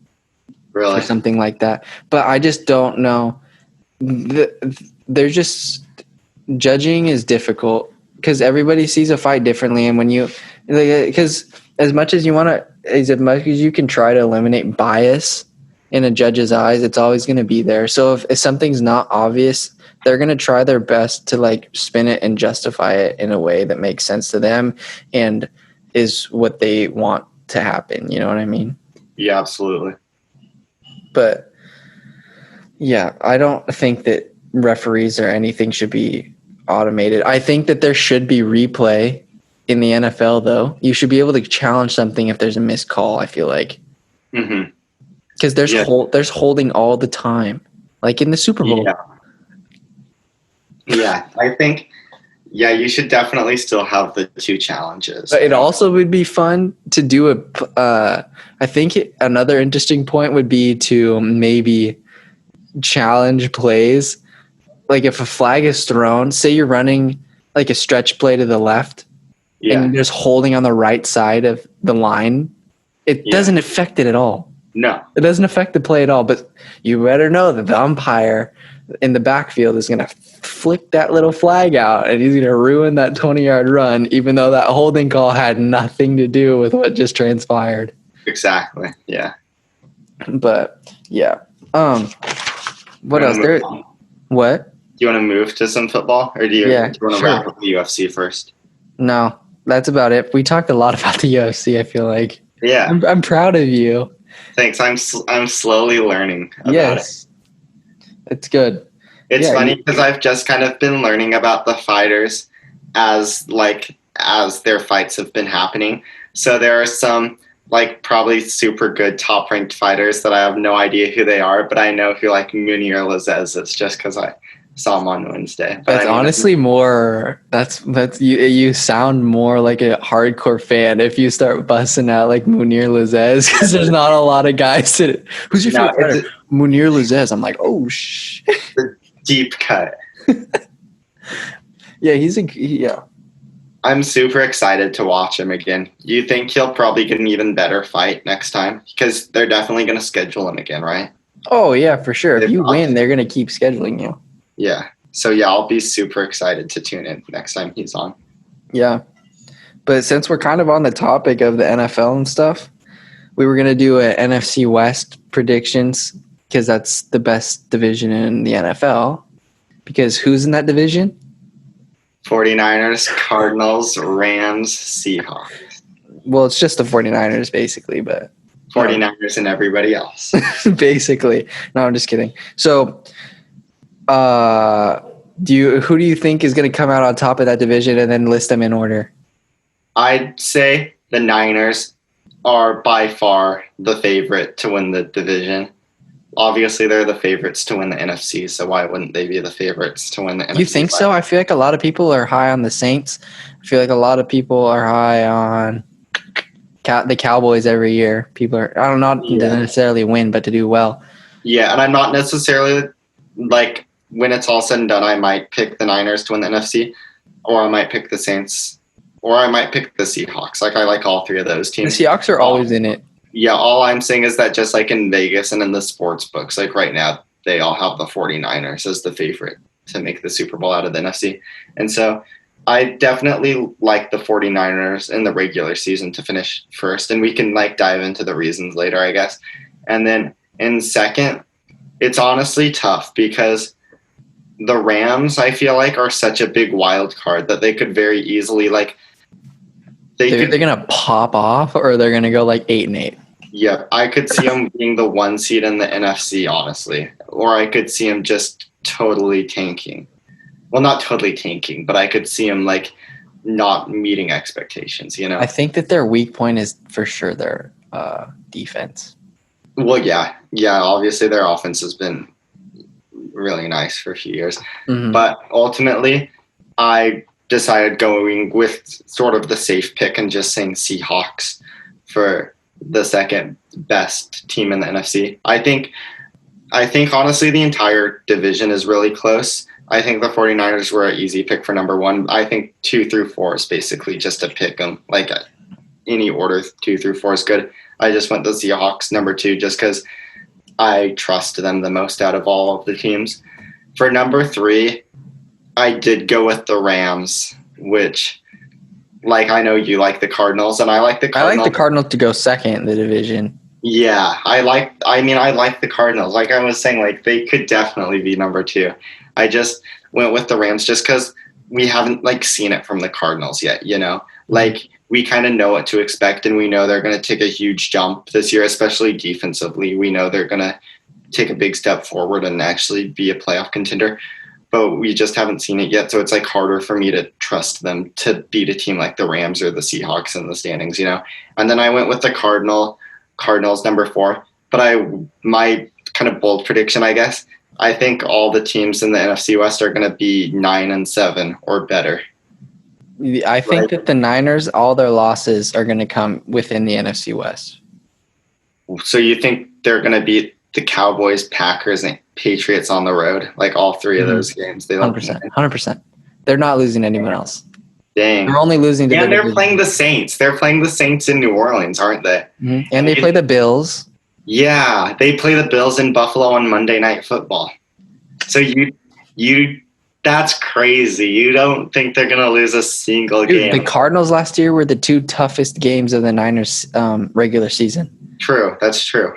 really? or something like that. But I just don't know. There's just judging is difficult because everybody sees a fight differently, and when you because as much as you can try to eliminate bias in a judge's eyes, it's always going to be there. So if something's not obvious, they're going to try their best to like spin it and justify it in a way that makes sense to them and is what they want to happen. You know what I mean? Yeah, absolutely. But yeah, I don't think that referees or anything should be automated. I think that there should be replay in the NFL, though. You should be able to challenge something if there's a missed call, I feel like. Mm-hmm. Because there's holding all the time, like in the Super Bowl. Yeah, I think, you should definitely still have the 2 challenges. But it also would be fun to do I think another interesting point would be to maybe challenge plays. Like if a flag is thrown, say you're running like a stretch play to the left and there's holding on the right side of the line, it doesn't affect it at all. No. It doesn't affect the play at all, but you better know that the umpire in the backfield is going to flick that little flag out and he's going to ruin that 20-yard run, even though that holding call had nothing to do with what just transpired. Exactly. Yeah. But yeah. What else? What? Do you want to move to some football, or do you want to wrap up the UFC first? No, that's about it. We talked a lot about the UFC, I feel like. Yeah. I'm proud of you. Thanks. I'm slowly learning about it. It's good. It's funny because I've just kind of been learning about the fighters as their fights have been happening. So there are some like probably super good top ranked fighters that I have no idea who they are, but I know who like Munir Lazez is just because I saw him on Wednesday. But that's honestly more. That's you sound more like a hardcore fan if you start busting out like Munir Lazez because there's not a lot of guys. Who's your favorite fighter? Munir Lazez. I'm like, oh shit. Deep cut. Yeah, I'm super excited to watch him again. You think he'll probably get an even better fight next time? Because they're definitely going to schedule him again, right? Oh, yeah, for sure. If you win, they're going to keep scheduling you. Yeah. So, I'll be super excited to tune in next time he's on. Yeah. But since we're kind of on the topic of the NFL and stuff, we were going to do a NFC West predictions because that's the best division in the NFL. Because who's in that division? 49ers, Cardinals, Rams, Seahawks. Well, it's just the 49ers basically, but 49ers and everybody else. basically. No, I'm just kidding. So, who do you think is going to come out on top of that division, and then list them in order? I'd say the Niners are by far the favorite to win the division. Obviously, they're the favorites to win the NFC, so why wouldn't they be the favorites to win the NFC? You think so? I feel like a lot of people are high on the Saints. I feel like a lot of people are high on the Cowboys every year. People are, I don't know, not to necessarily win, but to do well. Yeah, and I'm not necessarily, like, when it's all said and done, I might pick the Niners to win the NFC, or I might pick the Saints, or I might pick the Seahawks. Like, I like all three of those teams. The Seahawks are always in it. Yeah, all I'm saying is that just like in Vegas and in the sports books, like right now, they all have the 49ers as the favorite to make the Super Bowl out of the NFC. And so I definitely like the 49ers in the regular season to finish first. And we can like dive into the reasons later, I guess. And then in second, it's honestly tough because the Rams, I feel like, are such a big wild card that they could very easily like they're going to pop off, or they're going to go like 8-8. Yeah, I could see them being the 1 seed in the NFC, honestly. Or I could see them just totally tanking. Well, not totally tanking, but I could see them like not meeting expectations, you know? I think that their weak point is for sure their defense. Well, yeah. Yeah, obviously their offense has been really nice for a few years. Mm-hmm. But ultimately, I decided going with sort of the safe pick and just saying Seahawks for the second best team in the NFC. I think honestly the entire division is really close. I think the 49ers were an easy pick for number 1. I think 2 through 4 is basically just to pick them. Like any order, 2 through 4 is good. I just went the Seahawks number 2 just because I trust them the most out of all of the teams. For number 3, I did go with the Rams, which, like, I know you like the Cardinals, and I like the Cardinals. I like the Cardinals to go second in the division. Yeah, I like the Cardinals. Like I was saying, like, they could definitely be number 2. I just went with the Rams just because we haven't, like, seen it from the Cardinals yet, you know? Like, we kind of know what to expect, and we know they're going to take a huge jump this year, especially defensively. We know they're going to take a big step forward and actually be a playoff contender. But we just haven't seen it yet, so it's like harder for me to trust them to beat a team like the Rams or the Seahawks in the standings, you know. And then I went with the Cardinals number 4. But my kind of bold prediction, I guess, I think all the teams in the NFC West are going to be 9-7 or better. I think that the Niners, all their losses are going to come within the NFC West. So you think they're going to beat the Cowboys, Packers, and Patriots on the road, like all 3 of those games? They 100%. They're not losing anyone else. Dang. They're only losing to they're playing the Saints. They're playing the Saints in New Orleans, aren't they? Mm-hmm. And they play the Bills. Yeah, they play the Bills in Buffalo on Monday Night Football. So you that's crazy. You don't think they're going to lose a single game. The Cardinals last year were the 2 toughest games of the Niners regular season. True, that's true.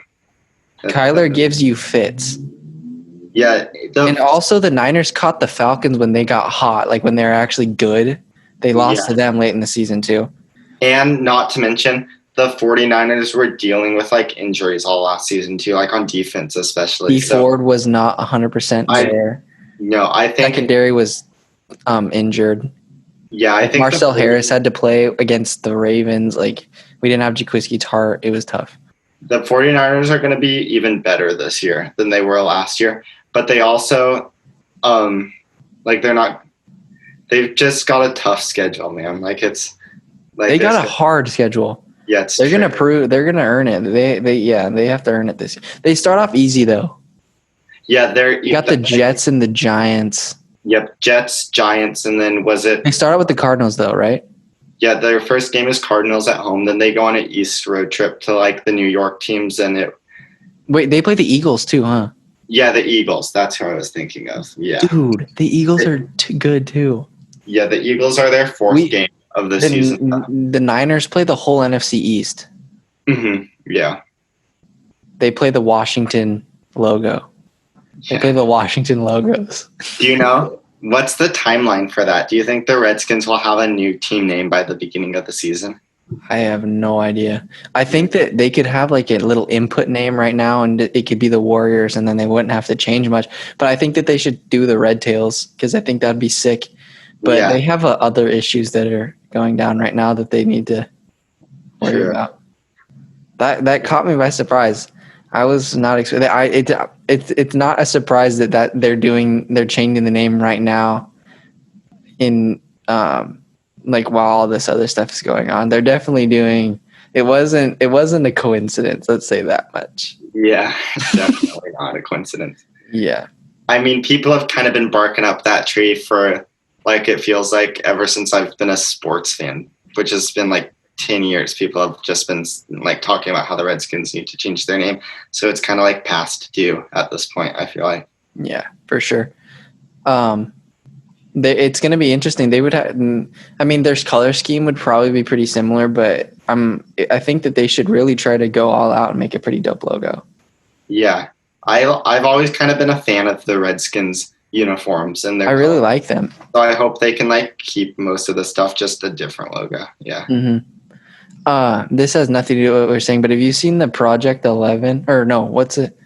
Kyler gives you fits. Yeah. And also the Niners caught the Falcons when they got hot, like when they were actually good. They lost to them late in the season too. And not to mention, the 49ers were dealing with like injuries all last season too, like on defense especially. Ford was not 100% there. No, I think secondary was injured. Yeah, I think Marcel Harris had to play against the Ravens. Like, we didn't have Jaquiski Tartt. It was tough. The 49ers are going to be even better this year than they were last year. But they also, they've just got a tough schedule, man. Like, it's like they got a hard schedule. Yeah, they're going to they're going to earn it. They have to earn it this year. They start off easy though. Yeah, you got the Jets and the Giants. Yep, Jets, Giants, and then They start out with the Cardinals though, right? Yeah, their first game is Cardinals at home. Then they go on an East road trip to like the New York teams, and Wait, they play the Eagles too, huh? Yeah, the Eagles. That's who I was thinking of. Yeah, dude, the Eagles are too good too. Yeah, the Eagles are their fourth game of the season. The Niners play the whole NFC East. Yeah. They play the Washington logo. They play the Washington logos. Do you know what's the timeline for that? Do you think the Redskins will have a new team name by the beginning of the season? I have no idea. I think that they could have like a little input name right now, and it could be the Warriors, and then they wouldn't have to change much. But I think that they should do the Red Tails because I think that'd be sick. But they have other issues that are going down right now that they need to worry about. That caught me by surprise. I was not expecting. It's not a surprise that they're changing the name right now. In like while all this other stuff is going on, they're definitely doing. It wasn't a coincidence. Let's say that much. Yeah, definitely not a coincidence. Yeah. I mean, people have kind of been barking up that tree for, like, it feels like ever since I've been a sports fan, which has been like 10 years. People have just been like talking about how the Redskins need to change their name. So it's kind of like past due at this point, I feel like. Yeah, for sure. It's going to be interesting. They would have, their color scheme would probably be pretty similar, but I think that they should really try to go all out and make a pretty dope logo. Yeah. I've always kind of been a fan of the Redskins uniforms, and I really like them. So I hope they can like keep most of the stuff, just a different logo. Yeah. This has nothing to do with what we're saying, but have you seen the Project 11? Or no, what's it?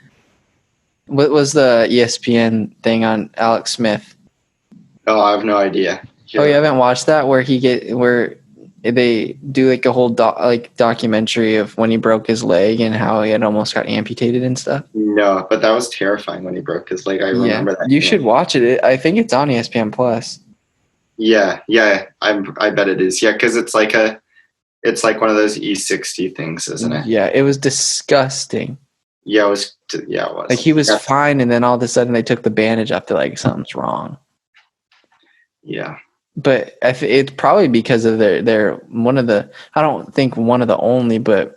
What was the ESPN thing on Alex Smith? Oh, I have no idea. Oh, you haven't watched that where they do like a whole documentary of when he broke his leg and how he had almost got amputated and stuff? No, but that was terrifying when he broke his leg. I remember that. You should watch it. I think it's on ESPN Plus. Yeah, I bet it is. Yeah, because it's like one of those E60 things, isn't it? Yeah, it was disgusting. Yeah, it was. Like he was fine, and then all of a sudden they took the bandage off. They're like, something's wrong. Yeah. But it's probably because of they're one of the, I don't think one of the only, but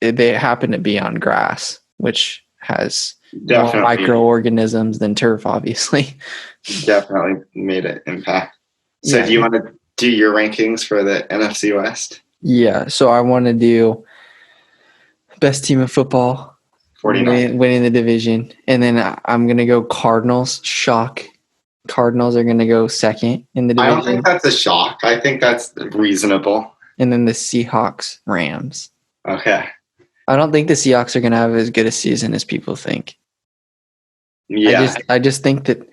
they happen to be on grass, which has more microorganisms than turf, obviously. Definitely made an impact. So do you want to do your rankings for the NFC West? Yeah. So I want to do best team of football, 49. winning the division. And then I'm going to go Cardinals, shock. Cardinals are going to go second in the division. I don't think that's a shock. I think that's reasonable. And then the Seahawks, Rams. Okay. I don't think the Seahawks are going to have as good a season as people think. Yeah. I just think that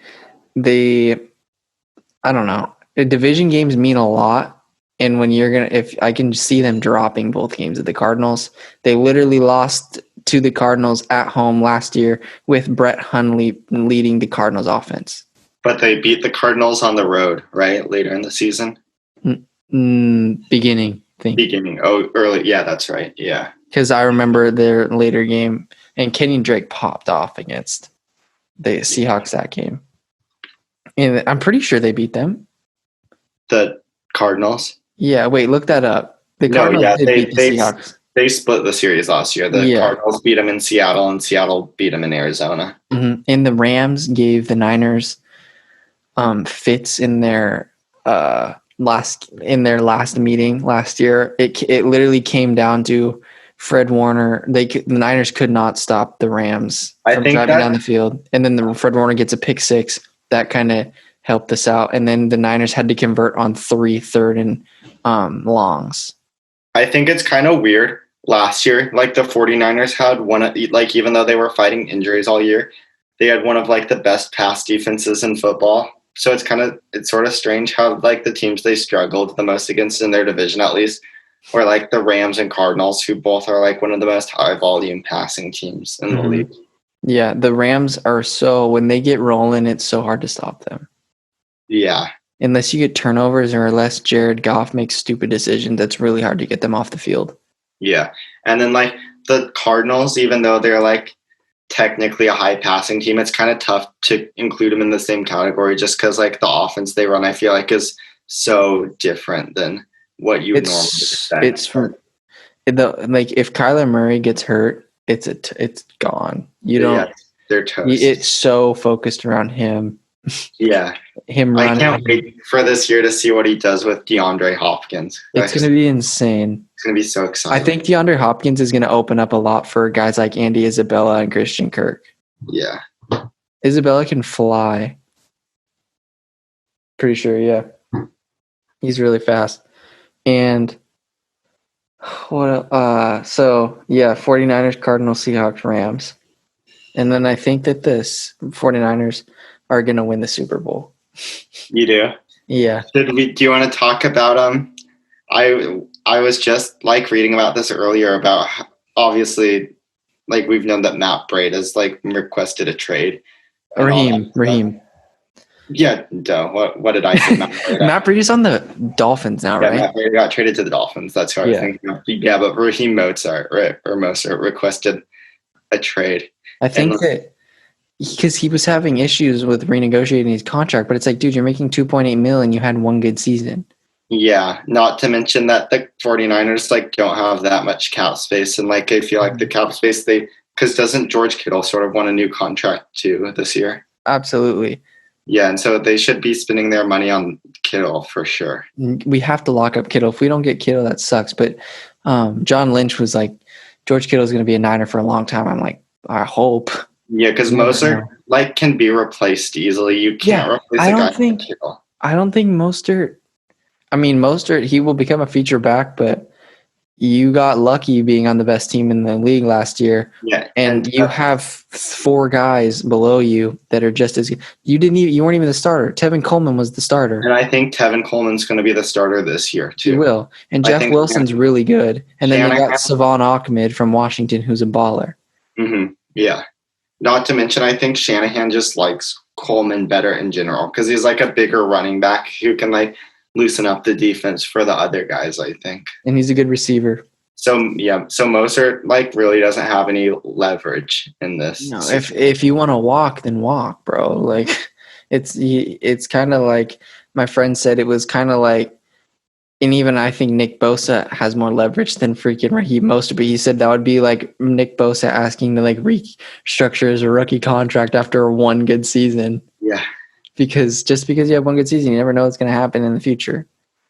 I don't know. The division games mean a lot. And when if I can see them dropping both games of the Cardinals, they literally lost to the Cardinals at home last year with Brett Hundley leading the Cardinals offense. But they beat the Cardinals on the road, right? Later in the season? Beginning, I think. Beginning. Oh, early. Yeah, that's right. Yeah. Because I remember their later game, and Kenny Drake popped off against the Seahawks that game. And I'm pretty sure they beat them. The Cardinals? Yeah, wait, look that up. The Cardinals did beat the Seahawks. They split the series last year. The Cardinals beat them in Seattle, and Seattle beat them in Arizona. Mm-hmm. And the Rams gave the Niners fits in their last meeting last year. It literally came down to Fred Warner. The Niners could not stop the Rams from driving down the field, and then Fred Warner gets a pick six that kind of helped us out. And then the Niners had to convert on 3 third and longs. I think it's kind of weird. Last year, like the 49ers had one of, like, even though they were fighting injuries all year, they had one of like the best pass defenses in football. So it's sort of strange how like the teams they struggled the most against in their division, at least, were like the Rams and Cardinals, who both are like one of the most high volume passing teams in the league. Yeah, the Rams are when they get rolling, it's so hard to stop them. Yeah. Unless you get turnovers or unless Jared Goff makes stupid decisions, it's really hard to get them off the field. Yeah. And then like the Cardinals, even though they're like technically a high passing team, it's kind of tough to include them in the same category just because like the offense they run, I feel like, is so different than what you normally expect. It's from like if Kyler Murray gets hurt, it's gone. You don't. They're toast. It's so focused around him. Yeah. Him I running. can't wait for this year to see what he does with DeAndre Hopkins. It's going to be insane. It's going to be so I exciting. think DeAndre Hopkins is going to open up a lot for guys like Andy Isabella and Christian Kirk. Yeah. Isabella can fly. Pretty sure, yeah. He's really fast. And what 49ers, Cardinals, Seahawks, Rams. And then I think that this 49ers are going to win the Super Bowl. You do? Yeah. Do you want to talk about I was just like reading about this earlier about obviously like we've known that Matt Braid has like requested a trade. Raheem. Yeah, duh. What did I say? Matt Brady's on the Dolphins now, right? Matt Brady got traded to the Dolphins. That's who I was thinking of. Yeah, but Raheem Mostert requested a trade. I think that because he was having issues with renegotiating his contract, but it's like, dude, you're making $2.8 million and you had one good season. Yeah, not to mention that the 49ers like don't have that much cap space, and like I feel like the cap space because doesn't George Kittle sort of want a new contract too this year? Absolutely. Yeah, and so they should be spending their money on Kittle for sure. We have to lock up Kittle. If we don't get Kittle, that sucks. But John Lynch was like, George Kittle is going to be a Niner for a long time. I'm like, I hope. Yeah, because Mostert like can be replaced easily. You can't replace a guy like Kittle. I don't think Mostert. I mean, Mostert, he will become a feature back, but you got lucky being on the best team in the league last year. Yeah, and you have 4 guys below you that are just as good. You weren't even the starter. Tevin Coleman was the starter. And I think Tevin Coleman's going to be the starter this year too. He will. And Jeff Wilson's really good. And then you got Savon Ahmed from Washington, who's a baller. Mm-hmm. Yeah. Not to mention, I think Shanahan just likes Coleman better in general because he's like a bigger running back who can like loosen up the defense for the other guys, I think. And he's a good receiver. So Mostert like really doesn't have any leverage in this. No, if you want to walk, then walk, bro. Like it's kind of like my friend said. It was kind of like, and even I think Nick Bosa has more leverage than freaking Raheem Mostert. But he said that would be like Nick Bosa asking to like restructure his rookie contract after one good season. Yeah. Because just because you have one good season, you never know what's going to happen in the future.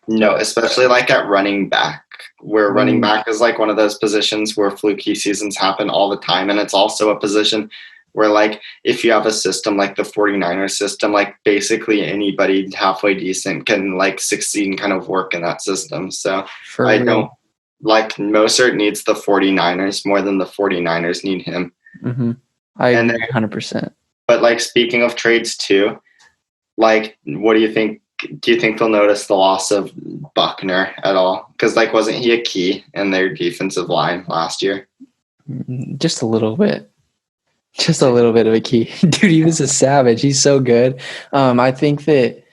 No, especially like at running back, where running back is like one of those positions where fluky seasons happen all the time. And it's also a position where like if you have a system like the 49ers system, like basically anybody halfway decent can like succeed and kind of work in that system. So don't like Mostert needs the 49ers more than the 49ers need him. Mm-hmm. I agree 100%. But like speaking of trades too, like what do you think? Do you think they'll notice the loss of Buckner at all? Because like wasn't he a key in their defensive line last year? Just a little bit. Just a little bit of a key. Dude, he was a savage. He's so good. I think that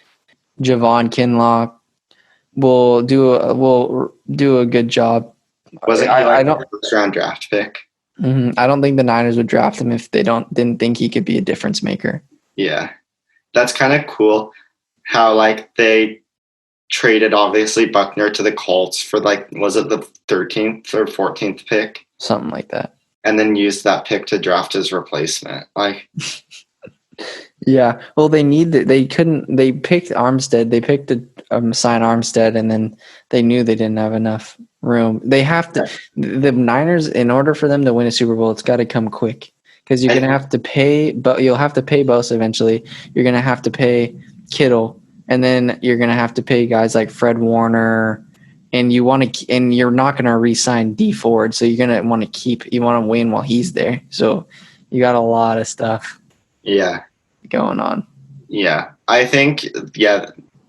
Javon Kinlaw will do a good job. Wasn't he like a first-round draft pick? Mm-hmm. I don't think the Niners would draft him if they didn't think he could be a difference maker. Yeah. That's kind of cool how like they traded obviously Buckner to the Colts for like, was it the 13th or 14th pick? Something like that. And then used that pick to draft his replacement. Like, yeah. Well, they picked Armstead. They picked to sign Armstead, and then they knew they didn't have enough room. They have to, the Niners, in order for them to win a Super Bowl, it's got to come quick. Because you're going to have to pay, but you'll have to pay Bosa eventually. You're going to have to pay Kittle, and then you're going to have to pay guys like Fred Warner, and you're not going to re-sign D Ford, so you're going to want to win while he's there. So you got a lot of stuff. Yeah, going on. Yeah, I think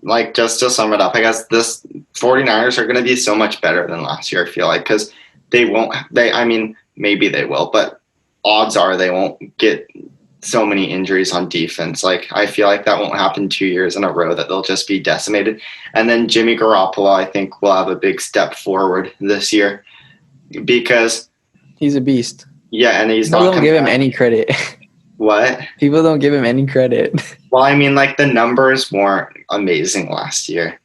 like just to sum it up, I guess this 49ers are going to be so much better than last year. I feel like because I mean maybe they will, but odds are they won't get so many injuries on defense. Like I feel like that won't happen 2 years in a row, that they'll just be decimated. And then Jimmy Garoppolo, I think, will have a big step forward this year because he's a beast. Yeah, and he's not. People don't give him any credit. What? People don't give him any credit. Well, I mean, like the numbers weren't amazing last year.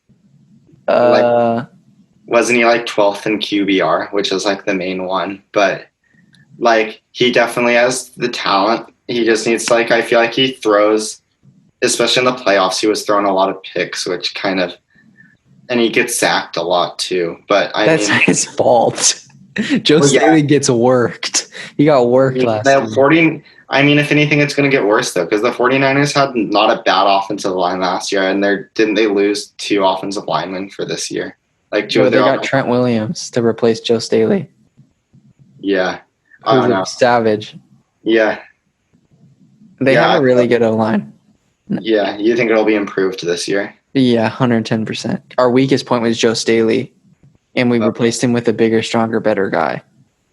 Wasn't he like 12th in QBR, which is like the main one? But like he definitely has the talent. He just needs I feel like he throws especially in the playoffs, he was throwing a lot of picks, which kind of, and he gets sacked a lot too. But That's his fault. Joe Staley gets worked. He got worked last year. If anything, it's going to get worse, though, because the 49ers had not a bad offensive line last year, and didn't they lose 2 offensive linemen for this year? They got Trent Williams to replace Joe Staley. Yeah. Who's a savage. Yeah. They have a really good O-line. Yeah. You think it'll be improved this year? Yeah, 110%. Our weakest point was Joe Staley, and we replaced him with a bigger, stronger, better guy.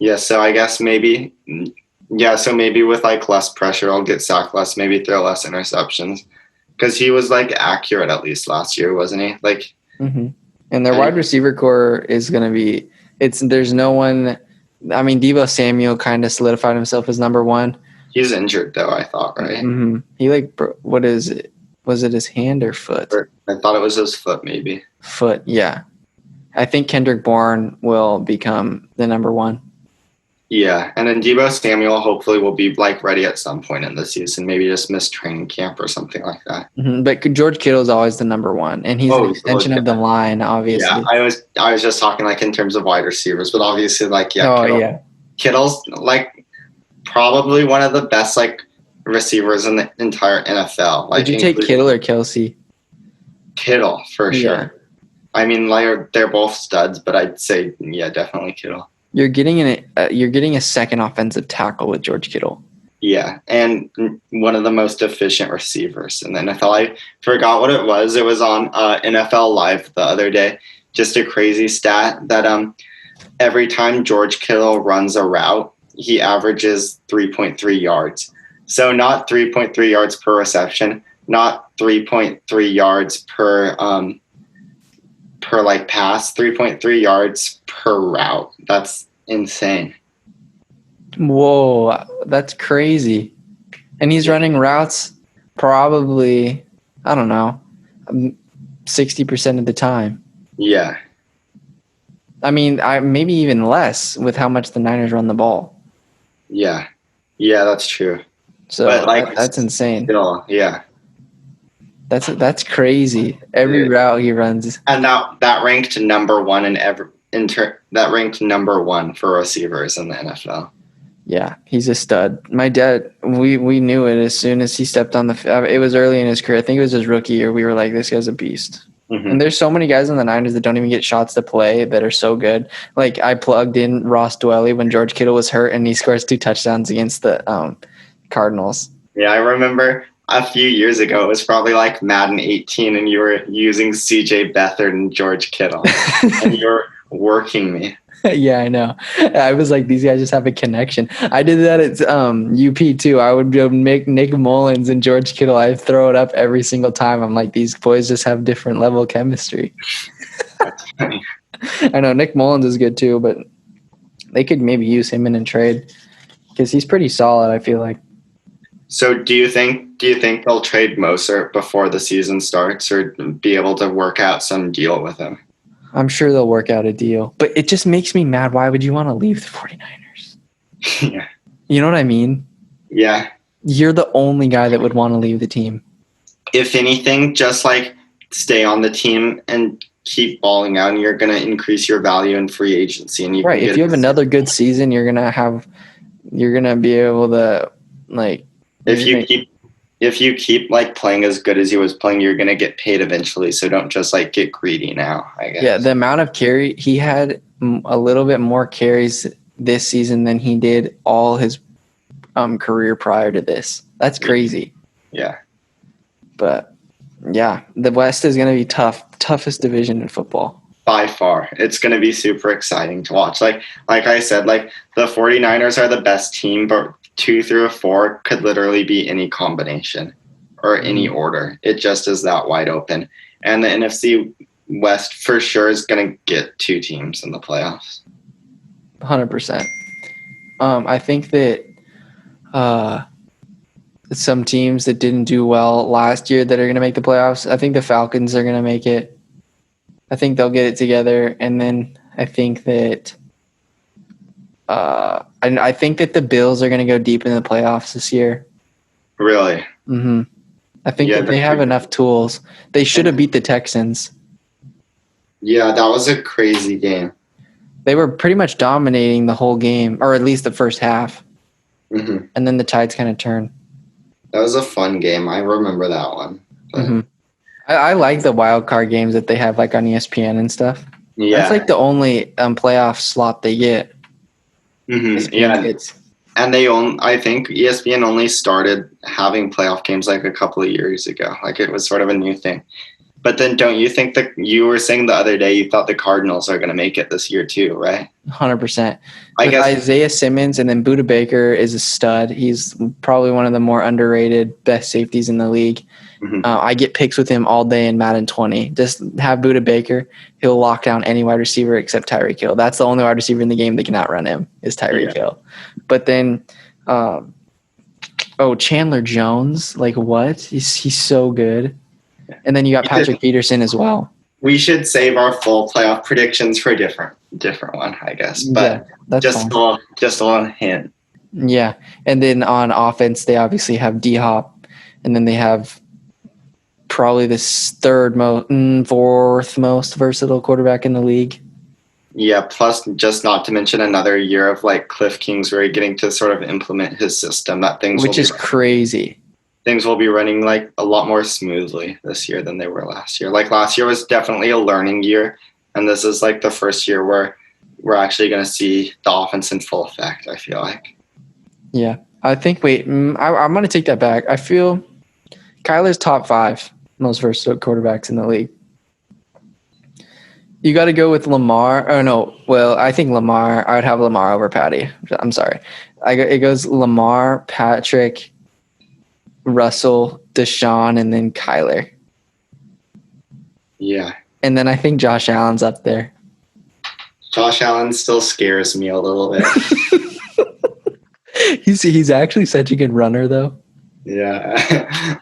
Yeah, so I guess maybe with less pressure, I'll get sacked less, maybe throw less interceptions. Because he was accurate at least last year, wasn't he? Mm-hmm. And their wide receiver core is going to be there's no one. I mean, Deebo Samuel kind of solidified himself as number 1. He's injured though, I thought, right? Mm-hmm. He what is it? Was it his hand or foot? I thought it was his foot, maybe. Foot, yeah. I think Kendrick Bourne will become the number 1. Yeah, and then Deebo Samuel hopefully will be ready at some point in the season, maybe just miss training camp or something like that. Mm-hmm. But George Kittle is always the number 1, and he's an extension of the line, obviously. Yeah, I was just talking in terms of wide receivers, but obviously Kittle's probably one of the best receivers in the entire NFL. Did you take Kittle or Kelsey? Kittle for sure. I mean, they're both studs, but I'd say definitely Kittle. You're getting a second offensive tackle with George Kittle. Yeah, and one of the most efficient receivers in the NFL. I forgot what it was. It was on NFL Live the other day. Just a crazy stat that every time George Kittle runs a route, he averages 3.3 yards. So not 3.3 yards per reception, not 3.3 yards per pass, 3.3 yards per route. That's insane. Whoa, that's crazy. And he's running routes probably, I don't know, 60% of the time. Yeah. I mean, maybe even less with how much the Niners run the ball. Yeah. Yeah, that's true. So that's insane. Yeah. That's crazy. Every route he runs. And that ranked number 1 that ranked number 1 for receivers in the NFL. Yeah, he's a stud. My dad, we knew it as soon as he stepped on it was early in his career. I think it was his rookie year. We were like, this guy's a beast. Mm-hmm. And there's so many guys in the Niners that don't even get shots to play that are so good. I plugged in Ross Dwelley when George Kittle was hurt, and he scores 2 touchdowns against the Cardinals. Yeah, I remember a few years ago, it was probably Madden 18, and you were using C.J. Beathard and George Kittle, and you were working me. Yeah, I know. I was like, these guys just have a connection. I did that at UP too. I would make Nick Mullins and George Kittle. I throw it up every single time. I'm like, these boys just have different level of chemistry. That's funny. I know Nick Mullins is good too, but they could maybe use him in a trade because he's pretty solid, I feel like. So do you think they'll trade Mostert before the season starts, or be able to work out some deal with him? I'm sure they'll work out a deal, but it just makes me mad. Why would you want to leave the 49ers? Yeah. You know what I mean? Yeah. You're the only guy that would want to leave the team. If anything, just stay on the team and keep balling out, and you're going to increase your value in free agency. And if you have another good season, you're going to be able to If you keep playing as good as he was playing, you're gonna get paid eventually. So don't just get greedy now, I guess. Yeah, the amount of he had a little bit more carries this season than he did all his career prior to this. That's crazy. Yeah. But yeah, the West is gonna be toughest division in football. By far. It's gonna be super exciting to watch. Like I said, the 49ers are the best team, but 2 through 4 could literally be any combination or any order. It just is that wide open. And the NFC West for sure is going to get 2 teams in the playoffs. 100%. I think that some teams that didn't do well last year that are going to make the playoffs, I think the Falcons are going to make it. I think they'll get it together. And then I think that I think that the Bills are going to go deep in the playoffs this year. Really? Mm-hmm. I think that they have enough tools. They should have beat the Texans. Yeah, that was a crazy game. They were pretty much dominating the whole game, or at least the first half. Mm-hmm. And then the tides kind of turned. That was a fun game. I remember that one. Mm-hmm. I like the wild card games that they have like on ESPN and stuff. Yeah. That's like the only playoff slot they get. Mm-hmm. Yeah. And I think ESPN only started having playoff games like a couple of years ago. Like it was sort of a new thing. But then don't you think that you were saying the other day you thought the Cardinals are going to make it this year too, right? 100%. I guess Isaiah Simmons and then Budda Baker is a stud. He's probably one of the more underrated best safeties in the league. Mm-hmm. I get picks with him all day in Madden 20. Just have Budda Baker. He'll lock down any wide receiver except Tyreek Hill. That's the only wide receiver in the game that can outrun him is Tyreek Hill. But then, Chandler Jones. Like what? He's so good. And then you got Patrick Peterson as well. We should save our full playoff predictions for a different one, I guess. But that's just a little hint. Yeah. And then on offense, they obviously have D-Hop. And then they have probably the fourth most versatile quarterback in the league. Yeah, plus just not to mention another year of like Cliff Kingsbury getting to sort of implement his system. Which is crazy. Things will be running like a lot more smoothly this year than they were last year. Like last year was definitely a learning year, and this is like the first year where we're actually going to see the offense in full effect, I feel like. Yeah. I think, I'm going to take that back. I feel Kyler's top 5 most versatile quarterbacks in the league. You got to go with Lamar. Oh, no. Well, I think Lamar. I would have Lamar over Patty. I'm sorry. It goes Lamar, Patrick, Russell, Deshaun, and then Kyler. Yeah. And then I think Josh Allen's up there. Josh Allen still scares me a little bit. He's actually such a good runner, though. Yeah.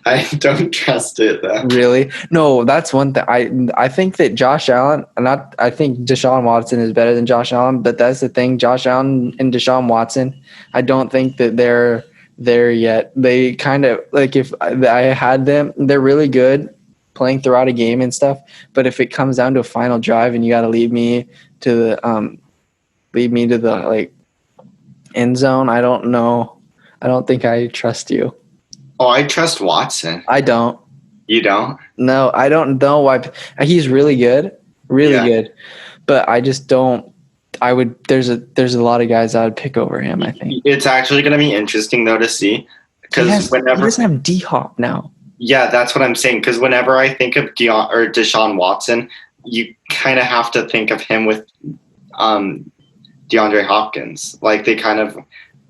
I don't trust it, though. Really? No, that's one thing. I think that Josh Allen, I think Deshaun Watson is better than Josh Allen, but that's the thing. Josh Allen and Deshaun Watson, I don't think that they're there yet. They kind of like if I had them, they're really good playing throughout a game and stuff. But if it comes down to a final drive and you got to lead me to the like end zone, I don't know. I don't think I trust you. Oh, I trust Watson. I don't. You don't? No, I don't know why. He's really good, good, but I just don't. I would. There's a lot of guys I would pick over him. I think it's actually going to be interesting though to see because he doesn't have D-Hop now. Yeah, that's what I'm saying. Because whenever I think of Deshaun Watson, you kind of have to think of him with DeAndre Hopkins. Like they kind of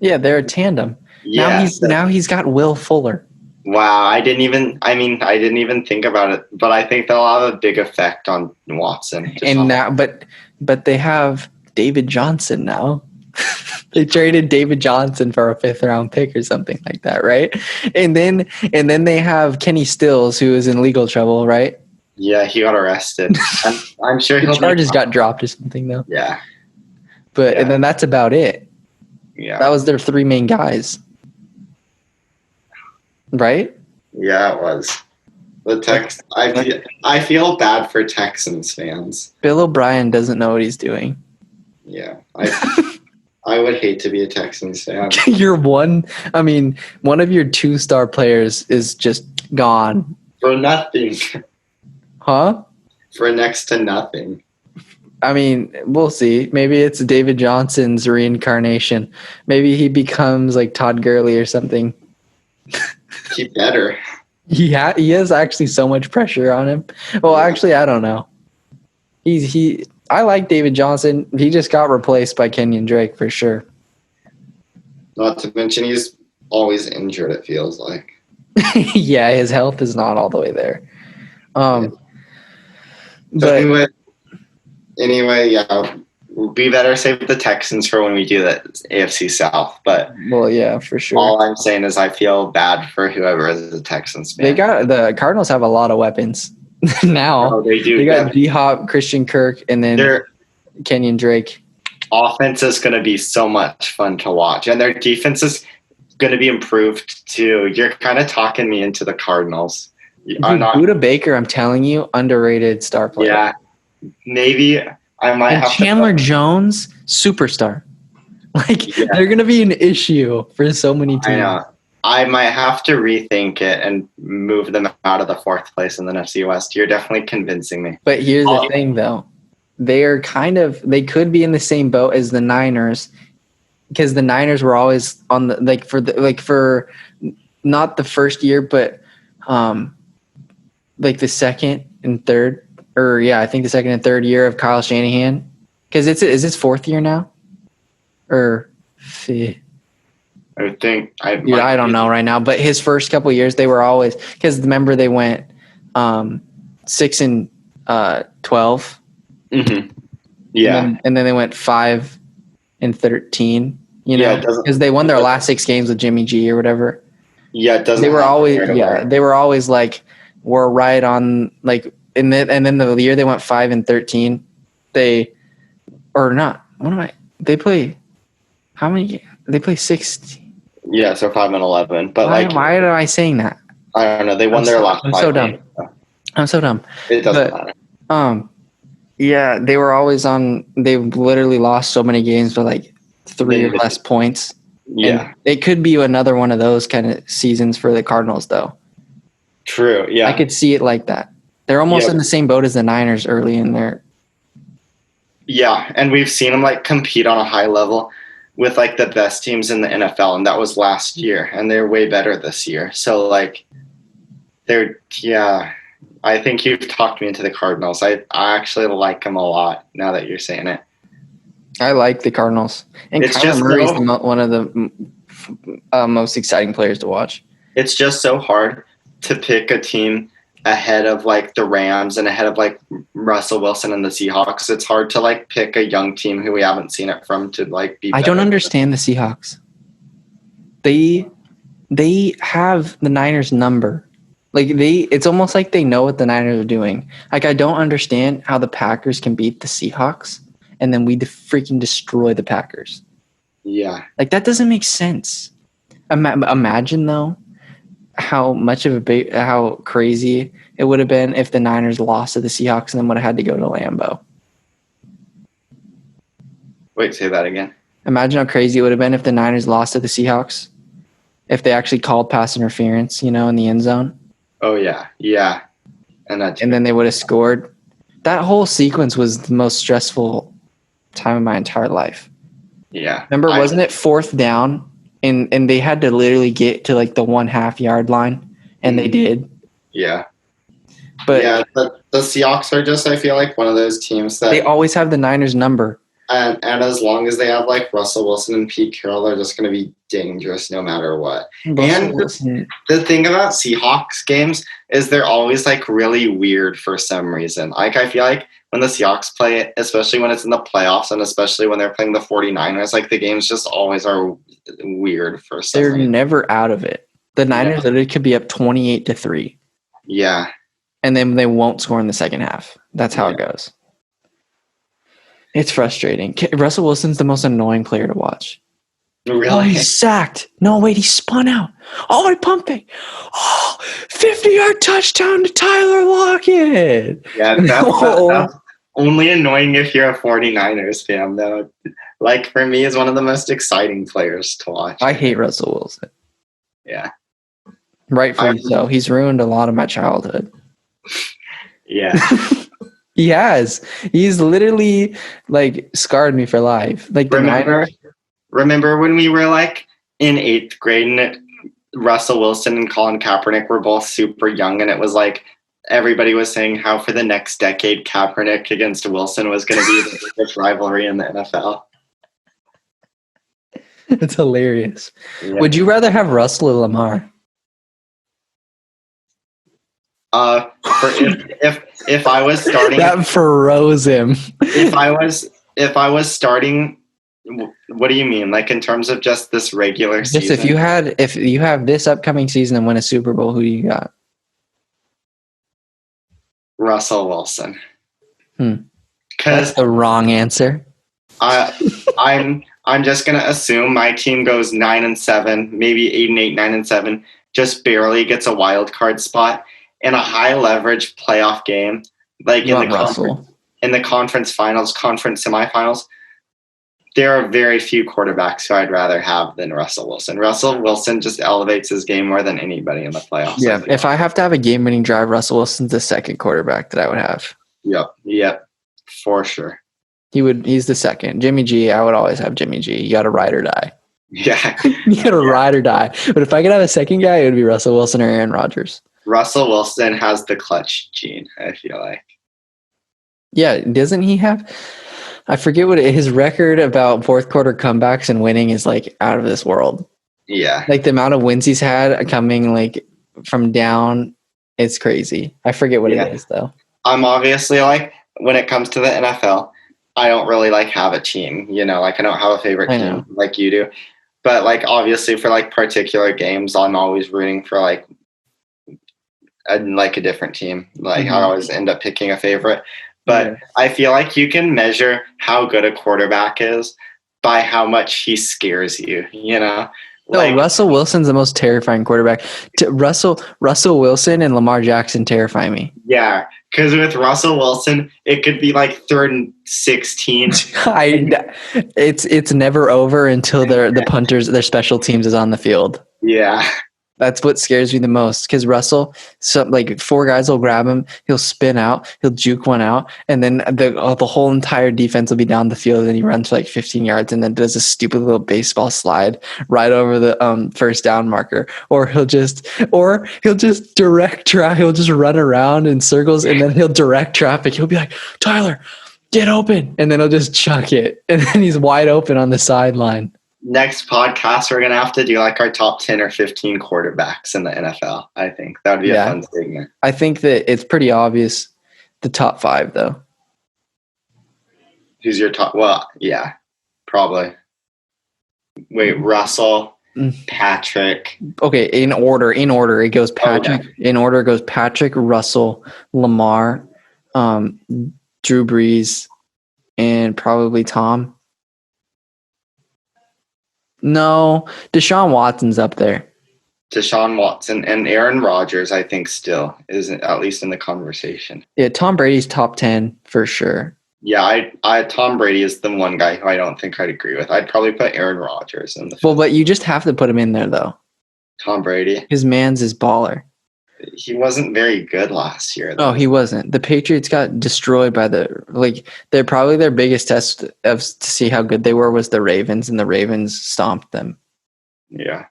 they're a tandem. Yeah, now he's got Will Fuller. Wow, I didn't even think about it, but I think they'll have a big effect on Watson. And now, but they have David Johnson now. They traded David Johnson for a 5th round pick or something like that, right? And then they have Kenny Stills, who is in legal trouble, right? Yeah, he got arrested. I'm sure the charges got dropped or something though. Yeah, and then that's about it. Yeah, that was their 3 main guys. Right? Yeah, it was. I feel bad for Texans fans. Bill O'Brien doesn't know what he's doing. Yeah. I would hate to be a Texans fan. One of your 2-star players is just gone. For nothing. Huh? For next to nothing. I mean, we'll see. Maybe it's David Johnson's reincarnation. Maybe he becomes like Todd Gurley or something. He better. He has actually so much pressure on him. Well, actually, I don't know. I like David Johnson. He just got replaced by Kenyon Drake for sure. Not to mention he's always injured, it feels like. Yeah, his health is not all the way there. But anyway, yeah, we better save the Texans for when we do the AFC South. But yeah, for sure. All I'm saying is I feel bad for whoever is the Texans fan. The Cardinals have a lot of weapons now. Oh, they do. They got D-Hop, Christian Kirk, and then Kenyon Drake. Offense is going to be so much fun to watch, and their defense is going to be improved too. You're kind of talking me into the Cardinals. Dude, Buda Baker, I'm telling you, underrated star player. Yeah, maybe I might and have Chandler Jones, superstar. They're going to be an issue for so many teams. I know. I might have to rethink it and move them out of the 4th place in the NFC West. You're definitely convincing me. But here's the thing, though. They could be in the same boat as the Niners, because the Niners were always on the for not the first year, but the second and third, I think the second and third year of Kyle Shanahan, because is his 4th year now, or fifth? I think I don't know right now, but his first couple of years they were always, because remember they went 6 and 12. Mm-hmm. Yeah, and then they went 5 and 13. Because they won their last 6 games with Jimmy G or whatever. Yeah, it doesn't. They were always like, we're right on, like, and then the year they went 5 and 13, they play how many? They play 16. Yeah, so 5 and 11. But why am I saying that? I don't know. They won their last 5 so games. Dumb. I'm so dumb. It doesn't matter. Yeah, they were always on. They literally lost so many games by like 3 or less points. Yeah, and it could be another one of those kind of seasons for the Cardinals, though. True. Yeah, I could see it like that. They're almost in the same boat as the Niners early in their. Yeah, and we've seen them like compete on a high level with like the best teams in the NFL, and that was last year, and they're way better this year. So like, I think you've talked me into the Cardinals. I actually like them a lot now that you're saying it. I like the Cardinals, and Kyler Murray's one of the most exciting players to watch. It's just so hard to pick a team ahead of like the Rams and ahead of like Russell Wilson and the Seahawks. It's hard to like pick a young team who we haven't seen it from to like be better. I don't understand the Seahawks. They have the Niners number. It's almost like they know what the Niners are doing. Like, I don't understand how the Packers can beat the Seahawks and then we freaking destroy the Packers. Yeah. Like, that doesn't make sense. Imagine though how crazy it would have been if the Niners lost to the Seahawks and then would have had to go to Lambeau. Wait, say that again. Imagine how crazy it would have been if the Niners lost to the Seahawks. If they actually called pass interference, in the end zone. Oh, yeah. Yeah. And then they would have scored. That whole sequence was the most stressful time of my entire life. Yeah. Remember, wasn't it 4th down? And they had to literally get to like the 1.5 yard line, and they did. Yeah. But yeah, the Seahawks are just, I feel like, one of those teams that they always have the Niners number. And as long as they have like Russell Wilson and Pete Carroll, they're just going to be dangerous no matter what. The thing about Seahawks games is they're always like really weird for some reason. Like, I feel like when the Seahawks play, especially when it's in the playoffs and especially when they're playing the 49ers, like the games just always are weird for some reason. They're never out of it. The Niners literally could be up 28-3. Yeah. And then they won't score in the second half. That's how it goes. It's frustrating. Russell Wilson's the most annoying player to watch. Really? Oh, he's sacked. No, wait, he spun out. Oh, he pumped it. Oh, 50-yard touchdown to Tyler Lockett. Yeah, that's only annoying if you're a 49ers fan, though. Like, for me, he's one of the most exciting players to watch. I hate Russell Wilson. Yeah. Rightfully so. He's ruined a lot of my childhood. Yeah. He has. He's literally like scarred me for life. Like remember when we were like in 8th grade and Russell Wilson and Colin Kaepernick were both super young, and it was like everybody was saying how for the next decade Kaepernick against Wilson was going to be the biggest rivalry in the NFL. It's hilarious. Yeah. Would you rather have Russell or Lamar? If I was starting, that froze him. If I was starting, what do you mean? Like in terms of just this regular season? Just if you have this upcoming season and win a Super Bowl, who do you got? Russell Wilson. That's the wrong answer. I'm I'm just gonna assume my team goes 9-7, maybe 8-8, 9-7, just barely gets a wild card spot in a high leverage playoff game, like in the conference finals, conference semifinals. There are very few quarterbacks who I'd rather have than Russell Wilson. Russell Wilson just elevates his game more than anybody in the playoffs. Yeah, if I have to have a game-winning drive, Russell Wilson's the second quarterback that I would have. Yep, for sure. He's the second. Jimmy G, I would always have Jimmy G. You got to ride or die. Yeah. You got to ride or die. But if I could have a second guy, it would be Russell Wilson or Aaron Rodgers. Russell Wilson has the clutch gene, I feel like. Yeah, doesn't he have... I forget what his record about fourth quarter comebacks and winning is like out of this world. Yeah. Like the amount of wins he's had coming like from down, it's crazy. I forget what it is though. I'm obviously like, when it comes to the NFL, I don't really like have a team, like I don't have a favorite team like you do. But like obviously for like particular games, I'm always rooting for like a different team. Like I always end up picking a favorite. But I feel like you can measure how good a quarterback is by how much he scares you, No, Russell Wilson's the most terrifying quarterback. Russell Wilson and Lamar Jackson terrify me. Yeah, because with Russell Wilson, it could be like 3rd and 16. It's never over until the punters, their special teams is on the field. Yeah. That's what scares me the most because Russell, like 4 guys will grab him, he'll spin out, he'll juke one out, and then the whole entire defense will be down the field, and he runs for like 15 yards and then does a stupid little baseball slide right over the first down marker, or he'll just direct traffic, he'll just run around in circles, and then he'll direct traffic. He'll be like, Tyler, get open, and then he'll just chuck it, and then he's wide open on the sideline. Next podcast, we're going to have to do like our top 10 or 15 quarterbacks in the NFL. I think that would be a fun segment. I think that it's pretty obvious the top 5 though. Who's your top? Well, yeah, probably. Wait, Russell, Patrick. Okay. In order, it goes Patrick. Oh, yeah. In order, it goes Patrick, Russell, Lamar, Drew Brees, and probably Tom. No, Deshaun Watson's up there. Deshaun Watson and Aaron Rodgers, I think, still is at least in the conversation. Yeah, Tom Brady's top 10 for sure. Yeah, Tom Brady is the one guy who I don't think I'd agree with. I'd probably put Aaron Rodgers in the. Well, but you just have to put him in there though. Tom Brady. His man's is baller. He wasn't very good last year, though. Oh, he wasn't. The Patriots got destroyed by they're probably their biggest test to see how good they were was the Ravens, and the Ravens stomped them. Yeah.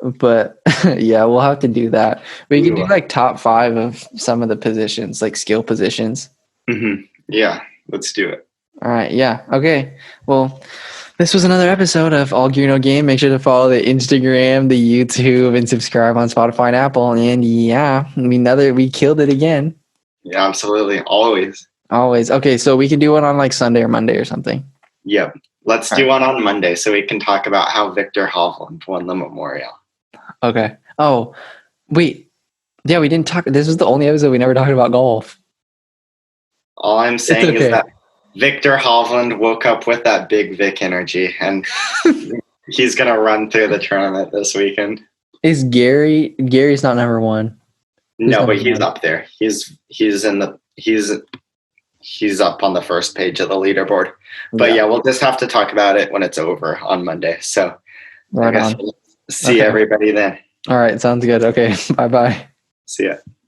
But yeah, we'll have to do that. We can do like top 5 of some of the positions, like skill positions. Mm-hmm. Yeah, let's do it. All right. Yeah. Okay. Well, this was another episode of All Gear No Game. Make sure to follow the Instagram, the YouTube, and subscribe on Spotify and Apple. And yeah, we killed it again. Yeah, absolutely. Always. Okay, so we can do one on like Sunday or Monday or something. Yep. Let's do one on Monday so we can talk about how Victor Hovland won the Memorial. Okay. Oh, wait. Yeah, we didn't talk. This was the only episode we never talked about golf. All I'm saying is that Victor Hovland woke up with that big Vic energy, and he's going to run through the tournament this weekend. Is Gary's not number 1? No, but he's up there. He's up on the first page of the leaderboard. But yeah, we'll just have to talk about it when it's over on Monday. So right on. See everybody then. All right, sounds good. Okay, bye-bye. See ya.